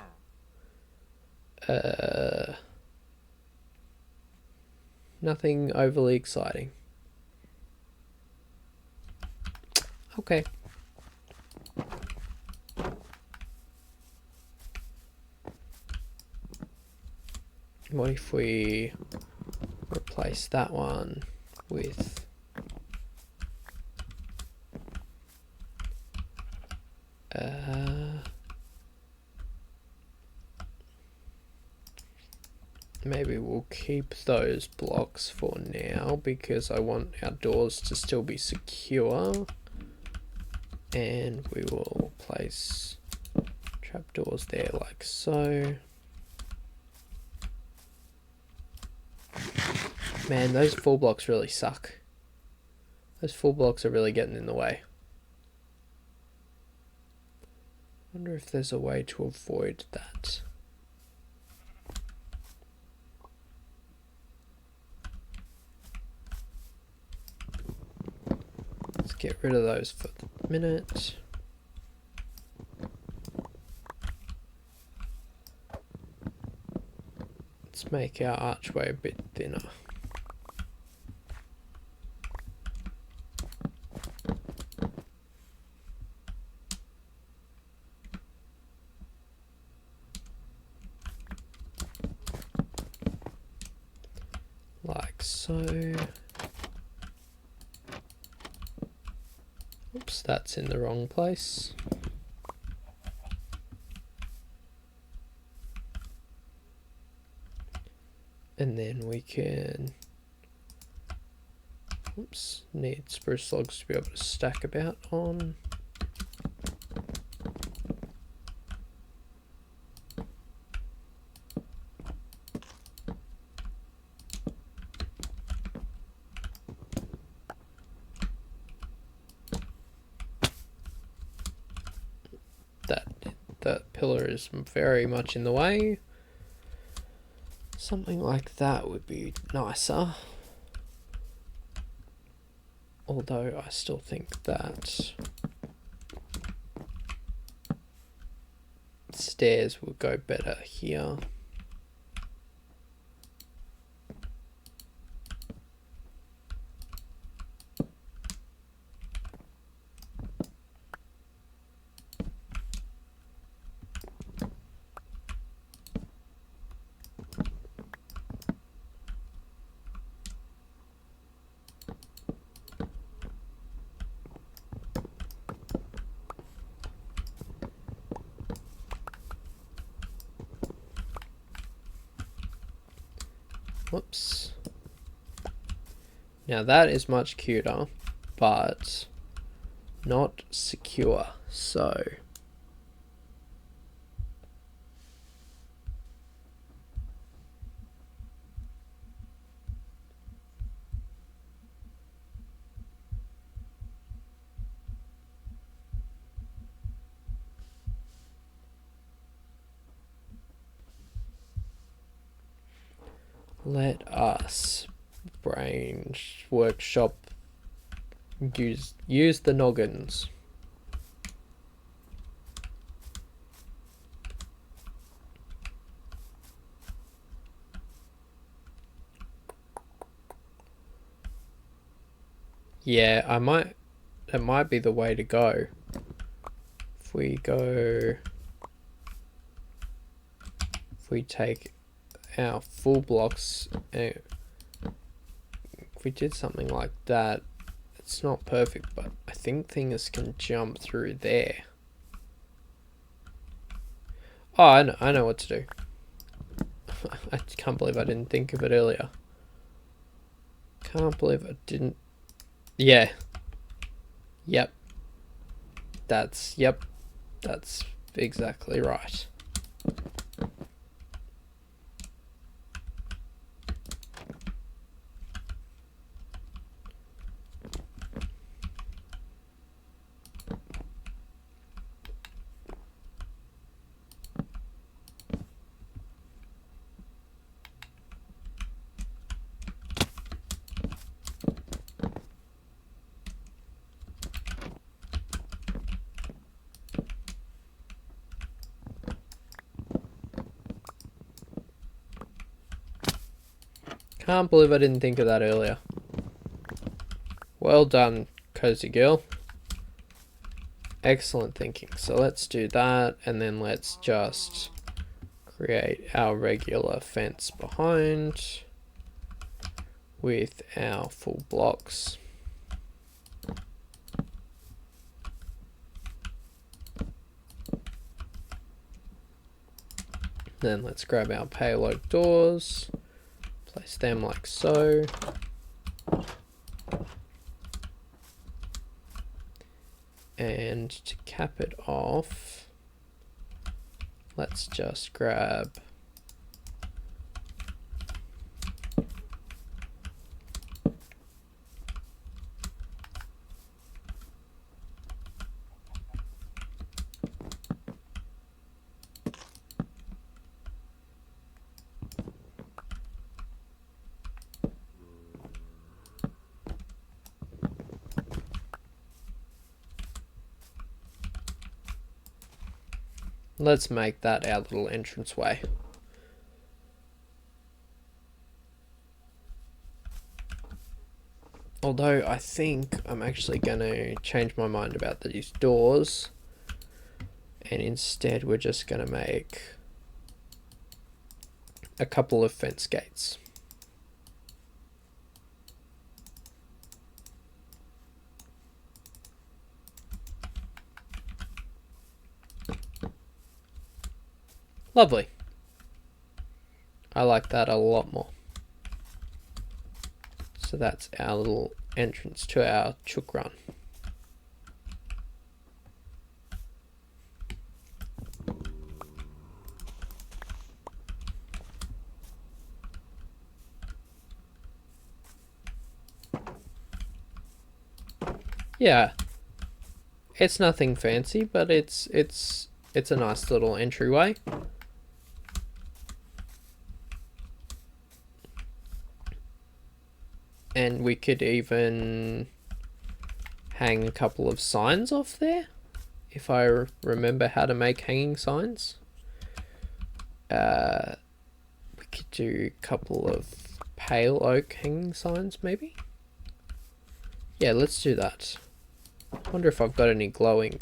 Nothing overly exciting. Okay. What if we replace that one with maybe we'll keep those blocks for now because I want our doors to still be secure, and we will place trapdoors there like so. Man, those full blocks really suck. Those full blocks are really getting in the way. Wonder if there's a way to avoid that. Let's get rid of those for the minute. Let's make our archway a bit thinner. Like so. Oops, that's in the wrong place. And then we can, oops, need spruce logs to be able to stack about on. That pillar is very much in the way. Something like that would be nicer. Although I still think that stairs will go better here. Whoops. Now that is much cuter, but not secure. So let us brain workshop use the noggins. Yeah, that might be the way to go. If we take our full blocks, if we did something like that, it's not perfect, but I think things can jump through there. Oh, I know what to do. I can't believe I didn't think of it earlier. Can't believe I didn't. Yeah. Yep. That's exactly right. Can't believe I didn't think of that earlier. Well done, cozy girl. Excellent thinking. So let's do that, and then let's just create our regular fence behind with our full blocks. Then let's grab our pale oak doors, place them like so. And to cap it off, let's just grab let's make that our little entranceway. Although I think I'm actually going to change my mind about these doors, and instead we're just going to make a couple of fence gates. Lovely. I like that a lot more. So that's our little entrance to our chook run. Yeah, it's nothing fancy, but it's a nice little entryway. And we could even hang a couple of signs off there, if I remember how to make hanging signs. We could do a couple of pale oak hanging signs, maybe. Yeah, let's do that. I wonder if I've got any glowing.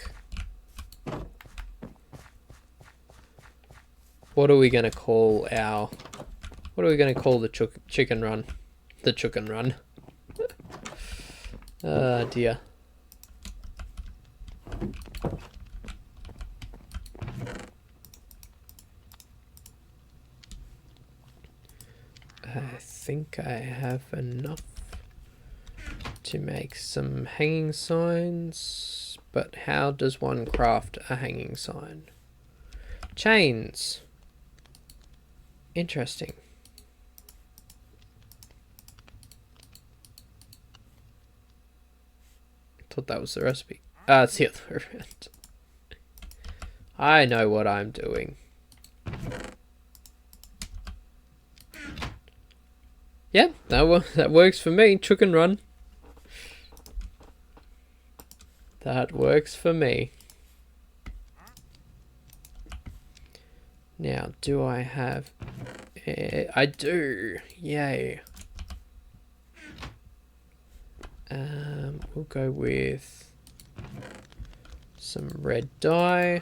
What are we gonna call our? What are we gonna call the chicken run? The chicken run. Dear. I think I have enough to make some hanging signs, but how does one craft a hanging sign? Chains. Interesting. Thought that was the recipe. It's the other way around. I know what I'm doing. Yeah, that works for me. Chook and run. That works for me. Now, do I have... I do. Yay. We'll go with some red dye.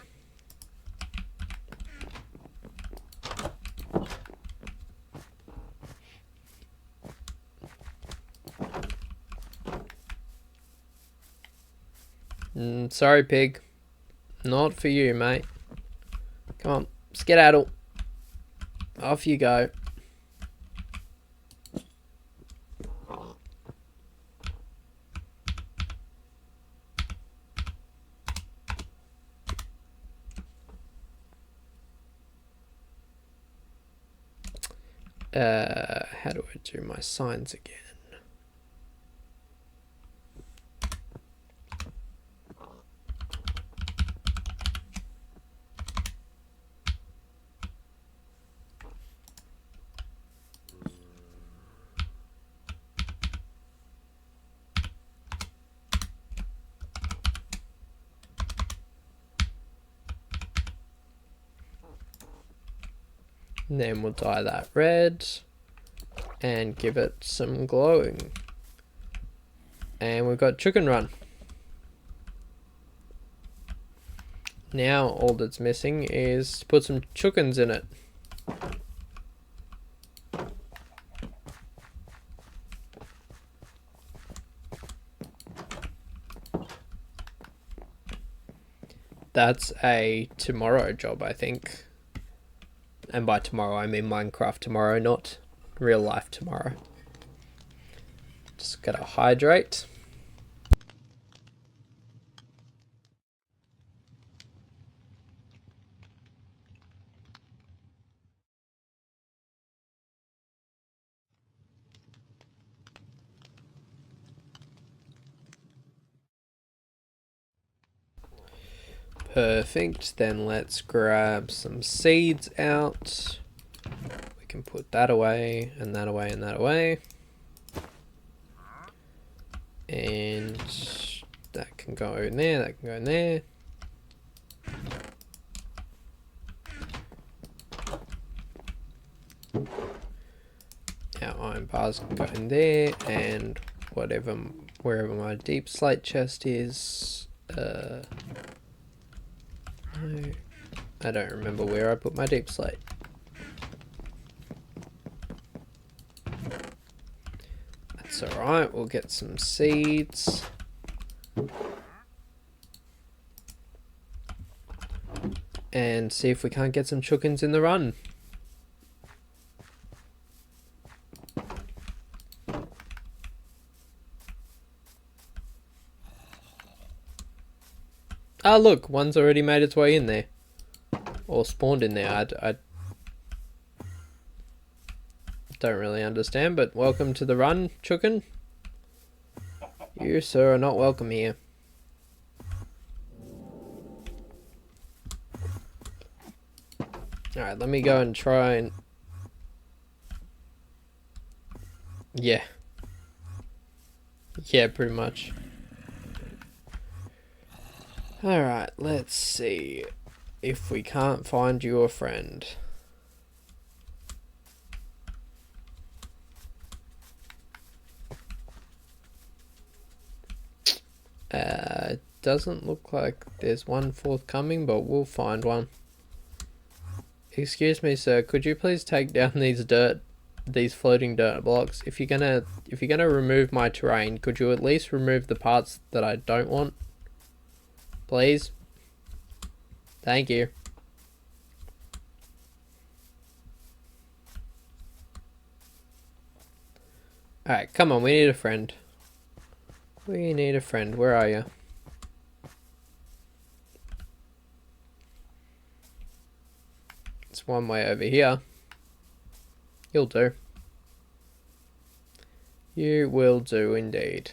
Sorry, pig. Not for you, mate. Come on, skedaddle. Off you go. How do I do my signs again? And then we'll dye that red. and give it some glowing. And we've got chicken run. Now all that's missing is to put some chickens in it. That's a tomorrow job, I think. And by tomorrow, I mean Minecraft tomorrow, not real life tomorrow. Just gotta hydrate. Perfect. Then let's grab some seeds out. We can put that away, and that away, and that away. And that can go in there, that can go in there. Our iron bars can go in there, and wherever my deep slate chest is. No, I don't remember where I put my deep slate. That's alright, we'll get some seeds. And see if we can't get some chickens in the run. Ah, look, one's already made its way in there. Or spawned in there. I don't really understand, but welcome to the run, chicken. You, sir, are not welcome here. Alright, let me go and try and... Yeah. Yeah, pretty much. Alright, let's see if we can't find you a friend. Doesn't look like there's one forthcoming, but we'll find one. Excuse me, sir, could you please take down these floating dirt blocks? If you're gonna remove my terrain, could you at least remove the parts that I don't want? Please? Thank you. Alright, come on, we need a friend. We need a friend. Where are you? It's one way over here. You'll do. You will do indeed.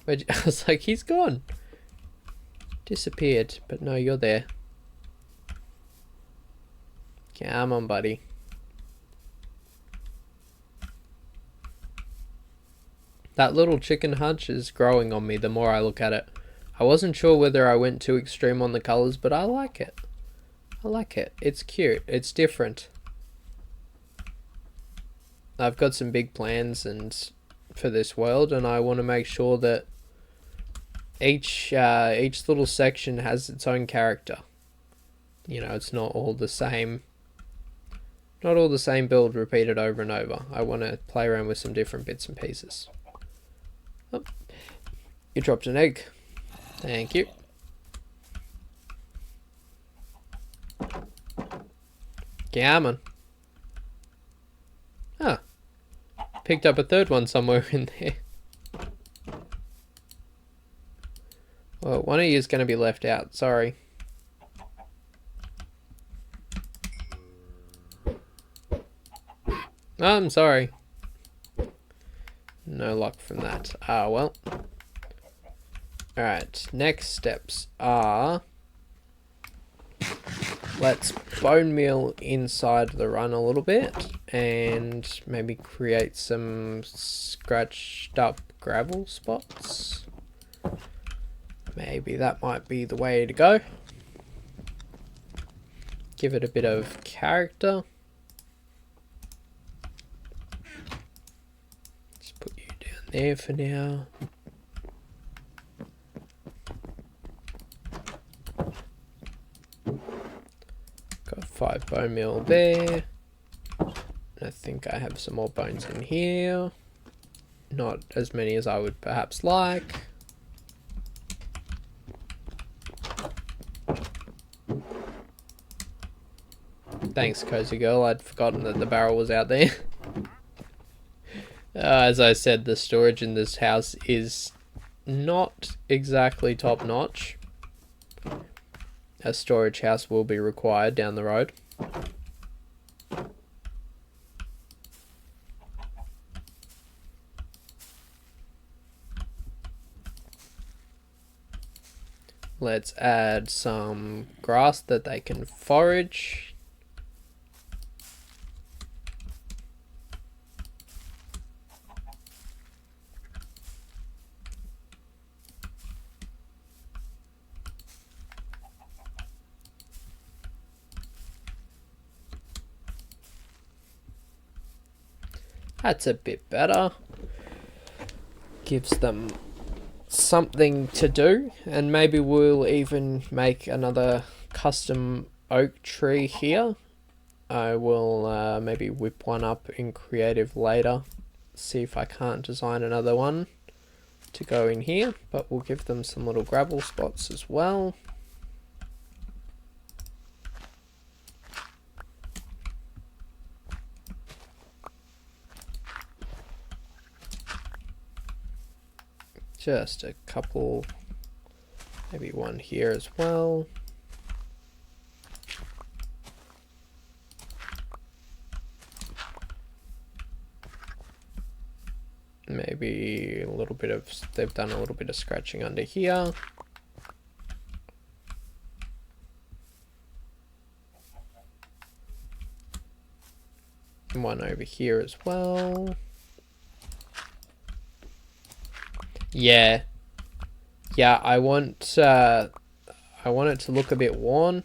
I was like, he's gone. Disappeared, but no, you're there. Come on, buddy. That little chicken hutch is growing on me the more I look at it. I wasn't sure whether I went too extreme on the colours, but I like it. I like it. It's cute. It's different. I've got some big plans for this world, and I want to make sure that each little section has its own character. You know, it's not all the same. Not all the same build repeated over and over. I want to play around with some different bits and pieces. Oh, you dropped an egg. Thank you. Come on. Ah. Picked up a third one somewhere in there. Well, one of you is going to be left out. Sorry. I'm sorry. No luck from that. Ah, well. Alright, next steps are... Let's bone meal inside the run a little bit. And maybe create some scratched up gravel spots. Maybe that might be the way to go. Give it a bit of character. there for now. Got 5 bone meal there. I think I have some more bones in here. Not as many as I would perhaps like. Thanks, Cozy Girl. I'd forgotten that the barrel was out there. As I said, the storage in this house is not exactly top notch. A storage house will be required down the road. Let's add some grass that they can forage. That's a bit better. Gives them something to do, and maybe we'll even make another custom oak tree here. I will maybe whip one up in creative later, see if I can't design another one to go in here, but we'll give them some little gravel spots as well. Just a couple, maybe one here as well. Maybe a little bit of, they've done a little bit of scratching under here. And one over here as well. Yeah, I want it to look a bit worn,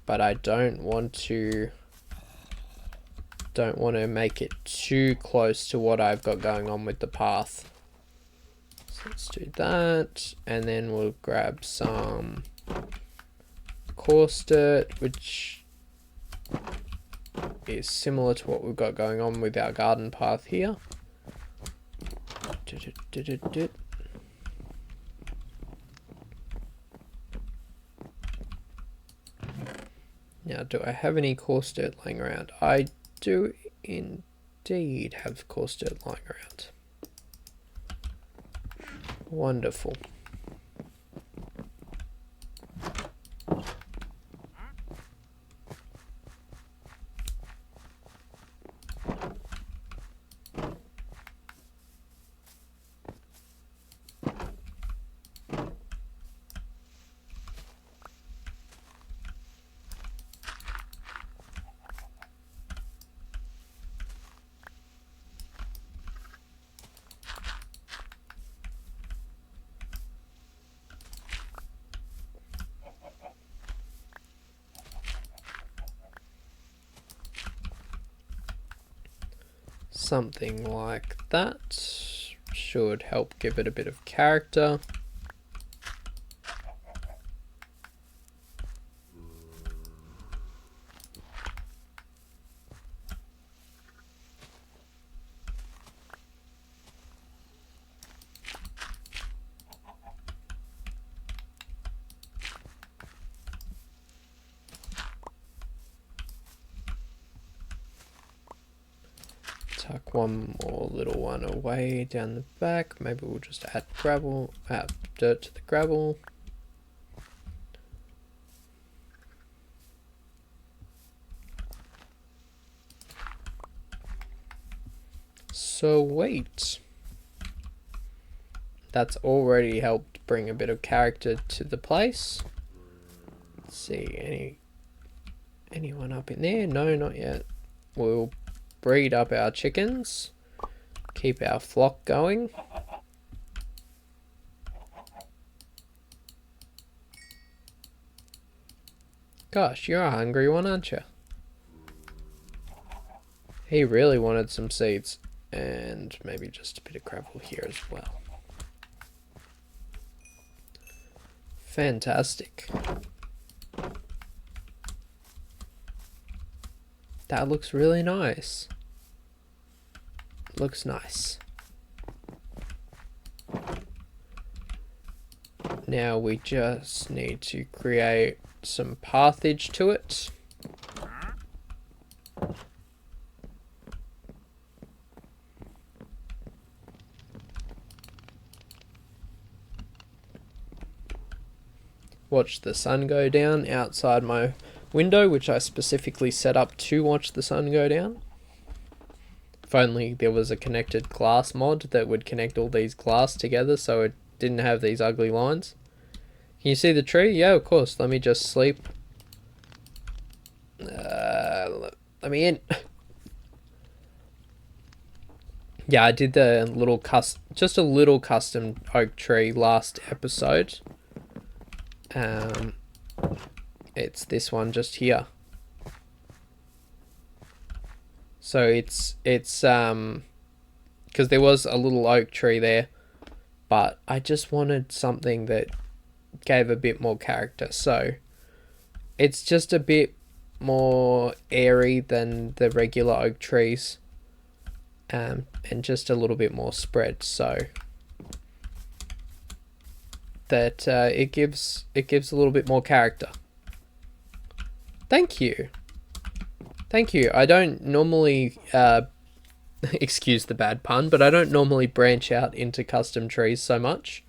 but I don't want to make it too close to what I've got going on with the path. So let's do that, and then we'll grab some coarse dirt, which is similar to what we've got going on with our garden path here. Now, do I have any coarse dirt lying around? I do indeed have coarse dirt lying around. Wonderful. Something like that should help give it a bit of character. Tuck one more little one away down the back. Maybe we'll just add gravel, add dirt to the gravel. Sweet. That's already helped bring a bit of character to the place. Let's see, anyone up in there? No, not yet. We'll breed up our chickens, keep our flock going. Gosh, you're a hungry one, aren't you? He really wanted some seeds. And maybe just a bit of gravel here as well. Fantastic. That looks really nice. Looks nice. Now we just need to create some pathage to it. Watch the sun go down outside my window, which I specifically set up to watch the sun go down. If only there was a connected glass mod that would connect all these glass together so it didn't have these ugly lines. Can you see the tree? Yeah, of course. Let me just sleep. Let me in. Yeah, I did the little just a little custom oak tree last episode. It's this one just here. So it's because there was a little oak tree there, but I just wanted something that gave a bit more character. So it's just a bit more airy than the regular oak trees, and just a little bit more spread, so that it gives a little bit more character. Thank you. Thank you. I don't normally, excuse the bad pun, but I don't normally branch out into custom trees so much.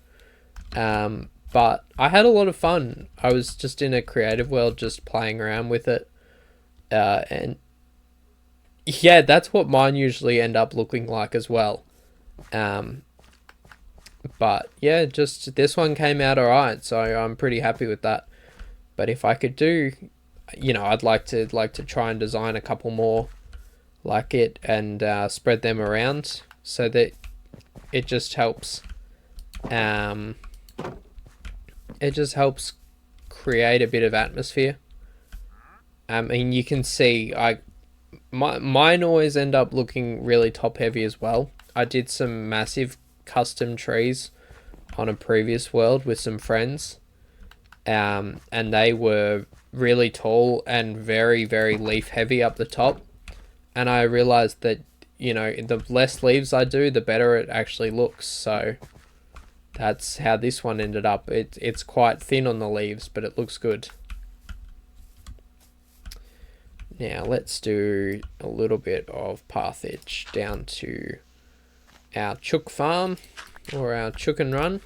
But I had a lot of fun. I was just in a creative world just playing around with it. And yeah, that's what mine usually end up looking like as well. But yeah, just this one came out alright, so I'm pretty happy with that. But if I could do, you know, I'd like to try and design a couple more like it and spread them around so that it just helps. It just helps create a bit of atmosphere. I mean, you can see mine always end up looking really top heavy as well. I did some massive custom trees on a previous world with some friends, and they were really tall and very, very leaf heavy up the top, and I realized that, you know, the less leaves I do, the better it actually looks. So that's how this one ended up. It's quite thin on the leaves, but it looks good. Now let's do a little bit of pathage down to our chook farm, or our chook and run.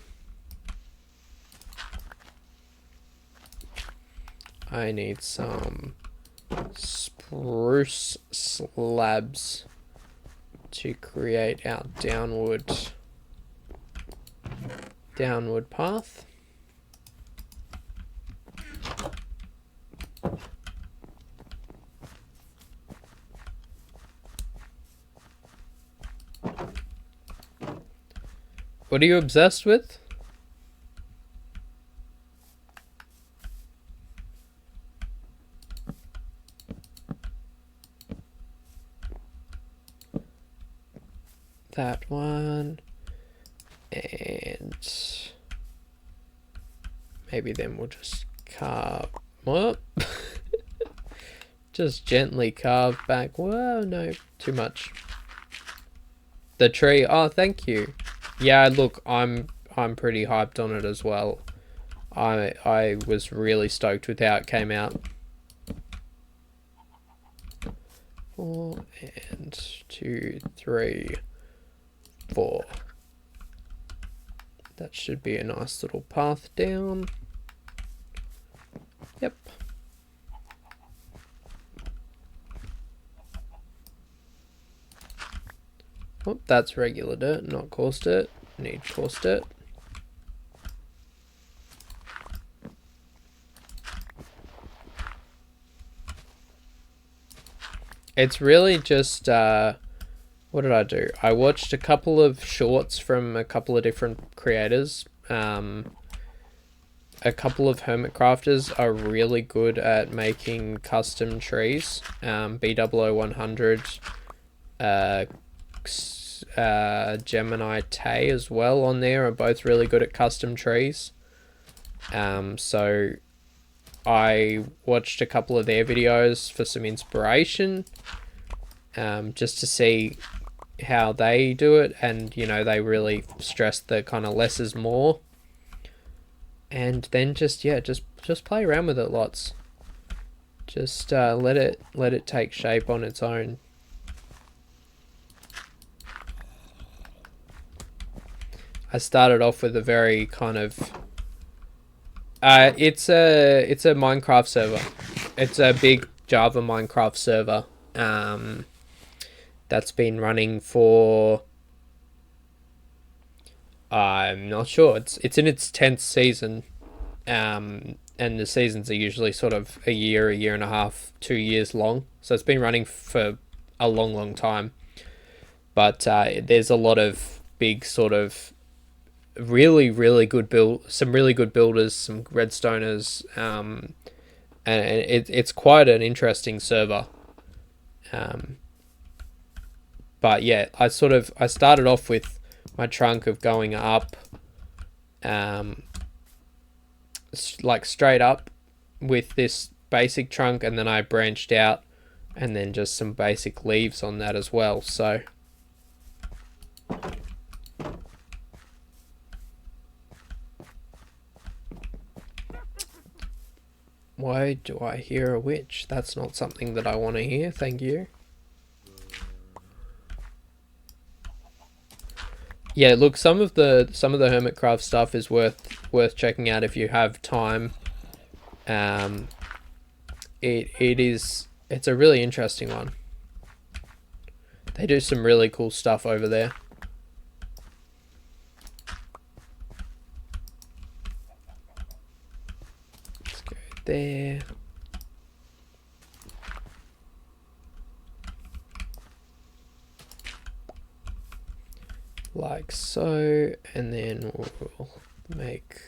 I need some spruce slabs to create our downward path. What are you obsessed with? That one. And maybe then we'll just carve. What? Just gently carve back. Whoa, no, too much. The tree. Oh, thank you. Yeah, look, I'm pretty hyped on it as well. I was really stoked with how it came out. 4 and 2, 3, 4. That should be a nice little path down. Yep. Oh, that's regular dirt, not coarse dirt. Need coarse dirt. It's really just, what did I do? I watched a couple of shorts from a couple of different creators. A couple of hermit crafters are really good at making custom trees. BW100, Gemini Tay as well on there are both really good at custom trees. So I watched a couple of their videos for some inspiration, just to see how they do it, and you know, they really stress the kind of less is more, and then just play around with it lots. Just let it take shape on its own. I started off with a very kind of it's a Minecraft server. It's a big Java Minecraft server that's been running for, I'm not sure, it's in its 10th season, and the seasons are usually sort of a year and a half, 2 years long, so it's been running for a long time. But there's a lot of big sort of really good some really good builders, some redstoners, and it's quite an interesting server. But yeah, I started off with my trunk of going up, like straight up with this basic trunk, and then I branched out, and then just some basic leaves on that as well. So why do I hear a witch? That's not something that I want to hear, thank you. Yeah, look, some of the Hermitcraft stuff is worth checking out if you have time. It's a really interesting one. They do some really cool stuff over there. Let's go there. Like so, and then we'll make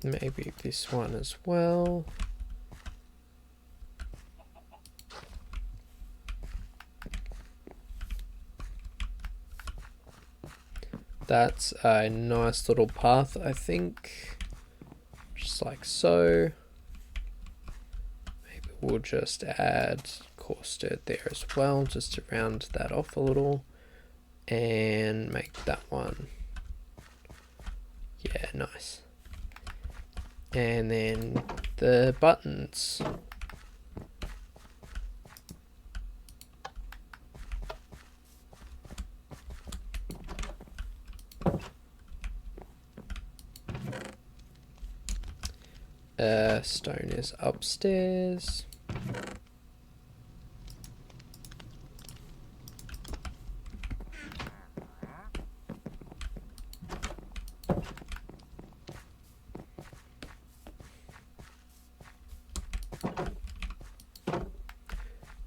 maybe this one as well. That's a nice little path, I think. Just like so. Maybe we'll just add coarse dirt there as well, just to round that off a little. And make that one. Yeah, nice. And then the buttons. Stone is upstairs.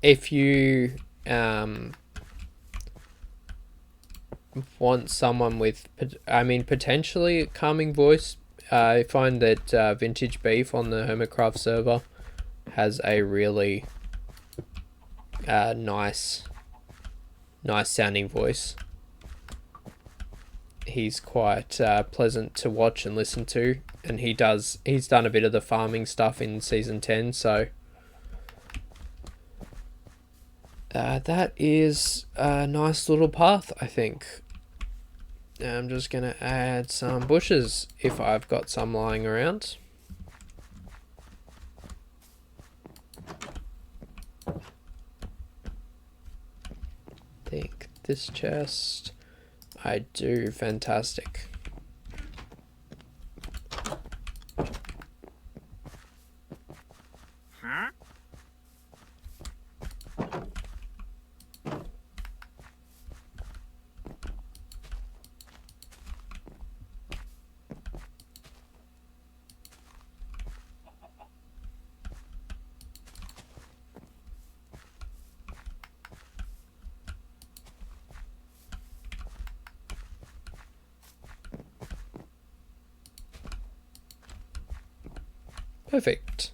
If you want someone with, potentially a calming voice, I find that Vintage Beef on the Hermitcraft server has a really nice sounding voice. He's quite pleasant to watch and listen to, and he's done a bit of the farming stuff in season 10, so that is a nice little path, I think. I'm just going to add some bushes if I've got some lying around. I think this chest, I do. Fantastic. Perfect.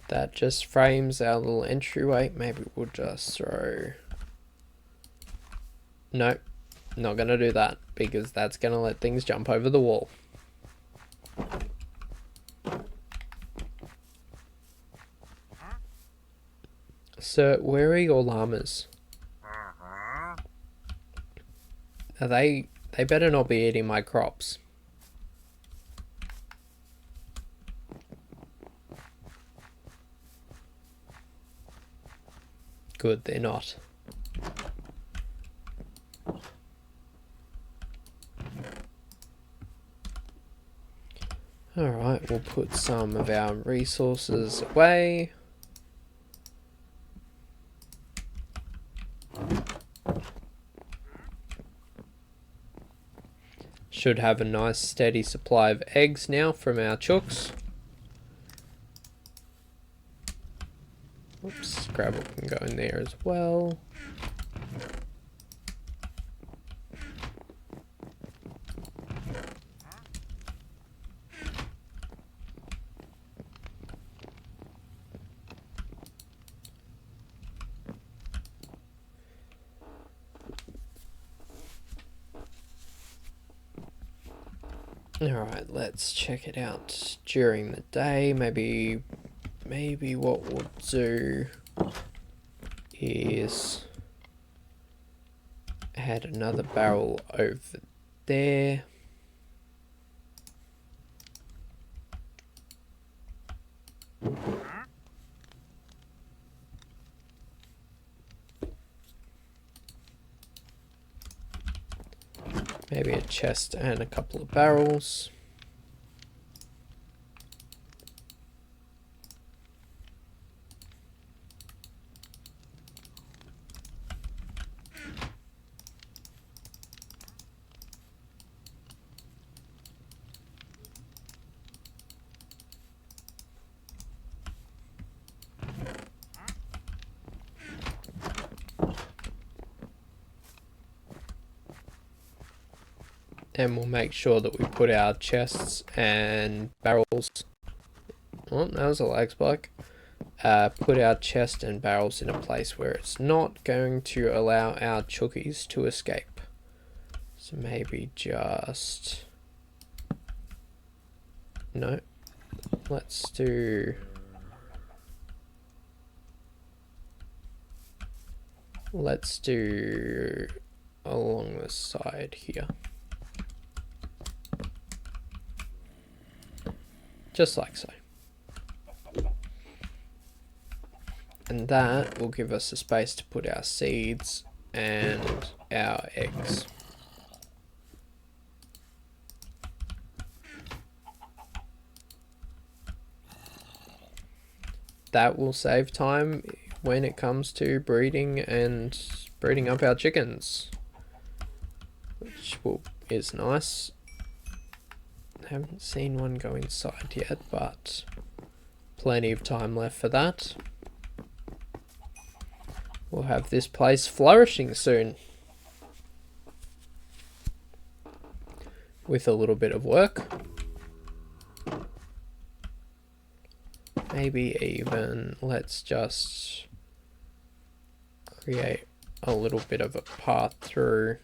That just frames our little entryway. Maybe we'll just throw... Nope, not gonna do that because that's gonna let things jump over the wall. So, where are your llamas? Are they better not be eating my crops. Good, they're not. Alright, we'll put some of our resources away. Should have a nice steady supply of eggs now from our chooks. Oops, gravel can go in there as well. Alright, let's check it out during the day. Maybe what we'll do is add another barrel over there. Maybe a chest and a couple of barrels. And we'll make sure that we put our chests and barrels... Oh, that was a lag spike. Put our chest and barrels in a place where it's not going to allow our chookies to escape. So maybe just... No. Let's do... along the side here. Just like so. And that will give us a space to put our seeds and our eggs. That will save time when it comes to breeding and breeding up our chickens, which is nice. Haven't seen one go inside yet, but plenty of time left for that. We'll have this place flourishing soon. With a little bit of work. Maybe even let's just create a little bit of a path through.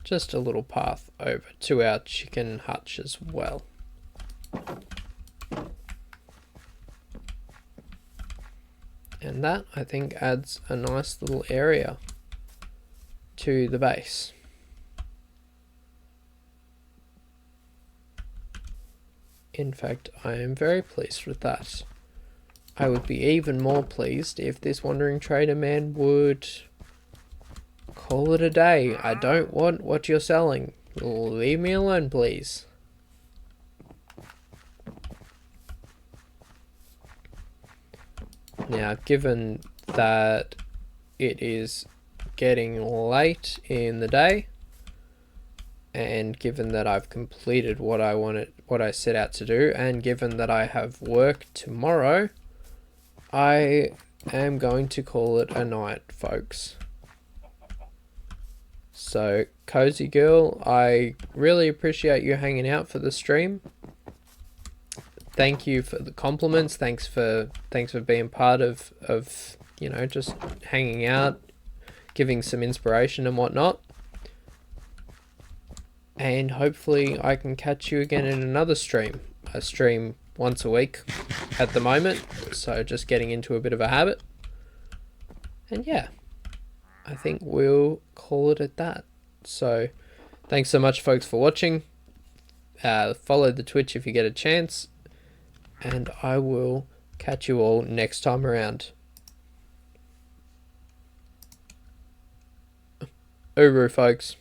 Just a little path over to our chicken hutch as well. And that, I think, adds a nice little area to the base. In fact, I am very pleased with that. I would be even more pleased if this wandering trader man would call it a day. I don't want what you're selling. Leave me alone, please. Now, given that it is getting late in the day and given that I've completed what I set out to do, and given that I have work tomorrow, I am going to call it a night, folks. So, Cozy Girl, I really appreciate you hanging out for the stream. Thank you for the compliments. Thanks for being part of you know, just hanging out, giving some inspiration and whatnot. And hopefully I can catch you again in another stream. I stream once a week at the moment, so just getting into a bit of a habit. And yeah, I think we'll call it at that. So thanks so much, folks, for watching. Follow the Twitch if you get a chance, and I will catch you all next time around. Uru, folks.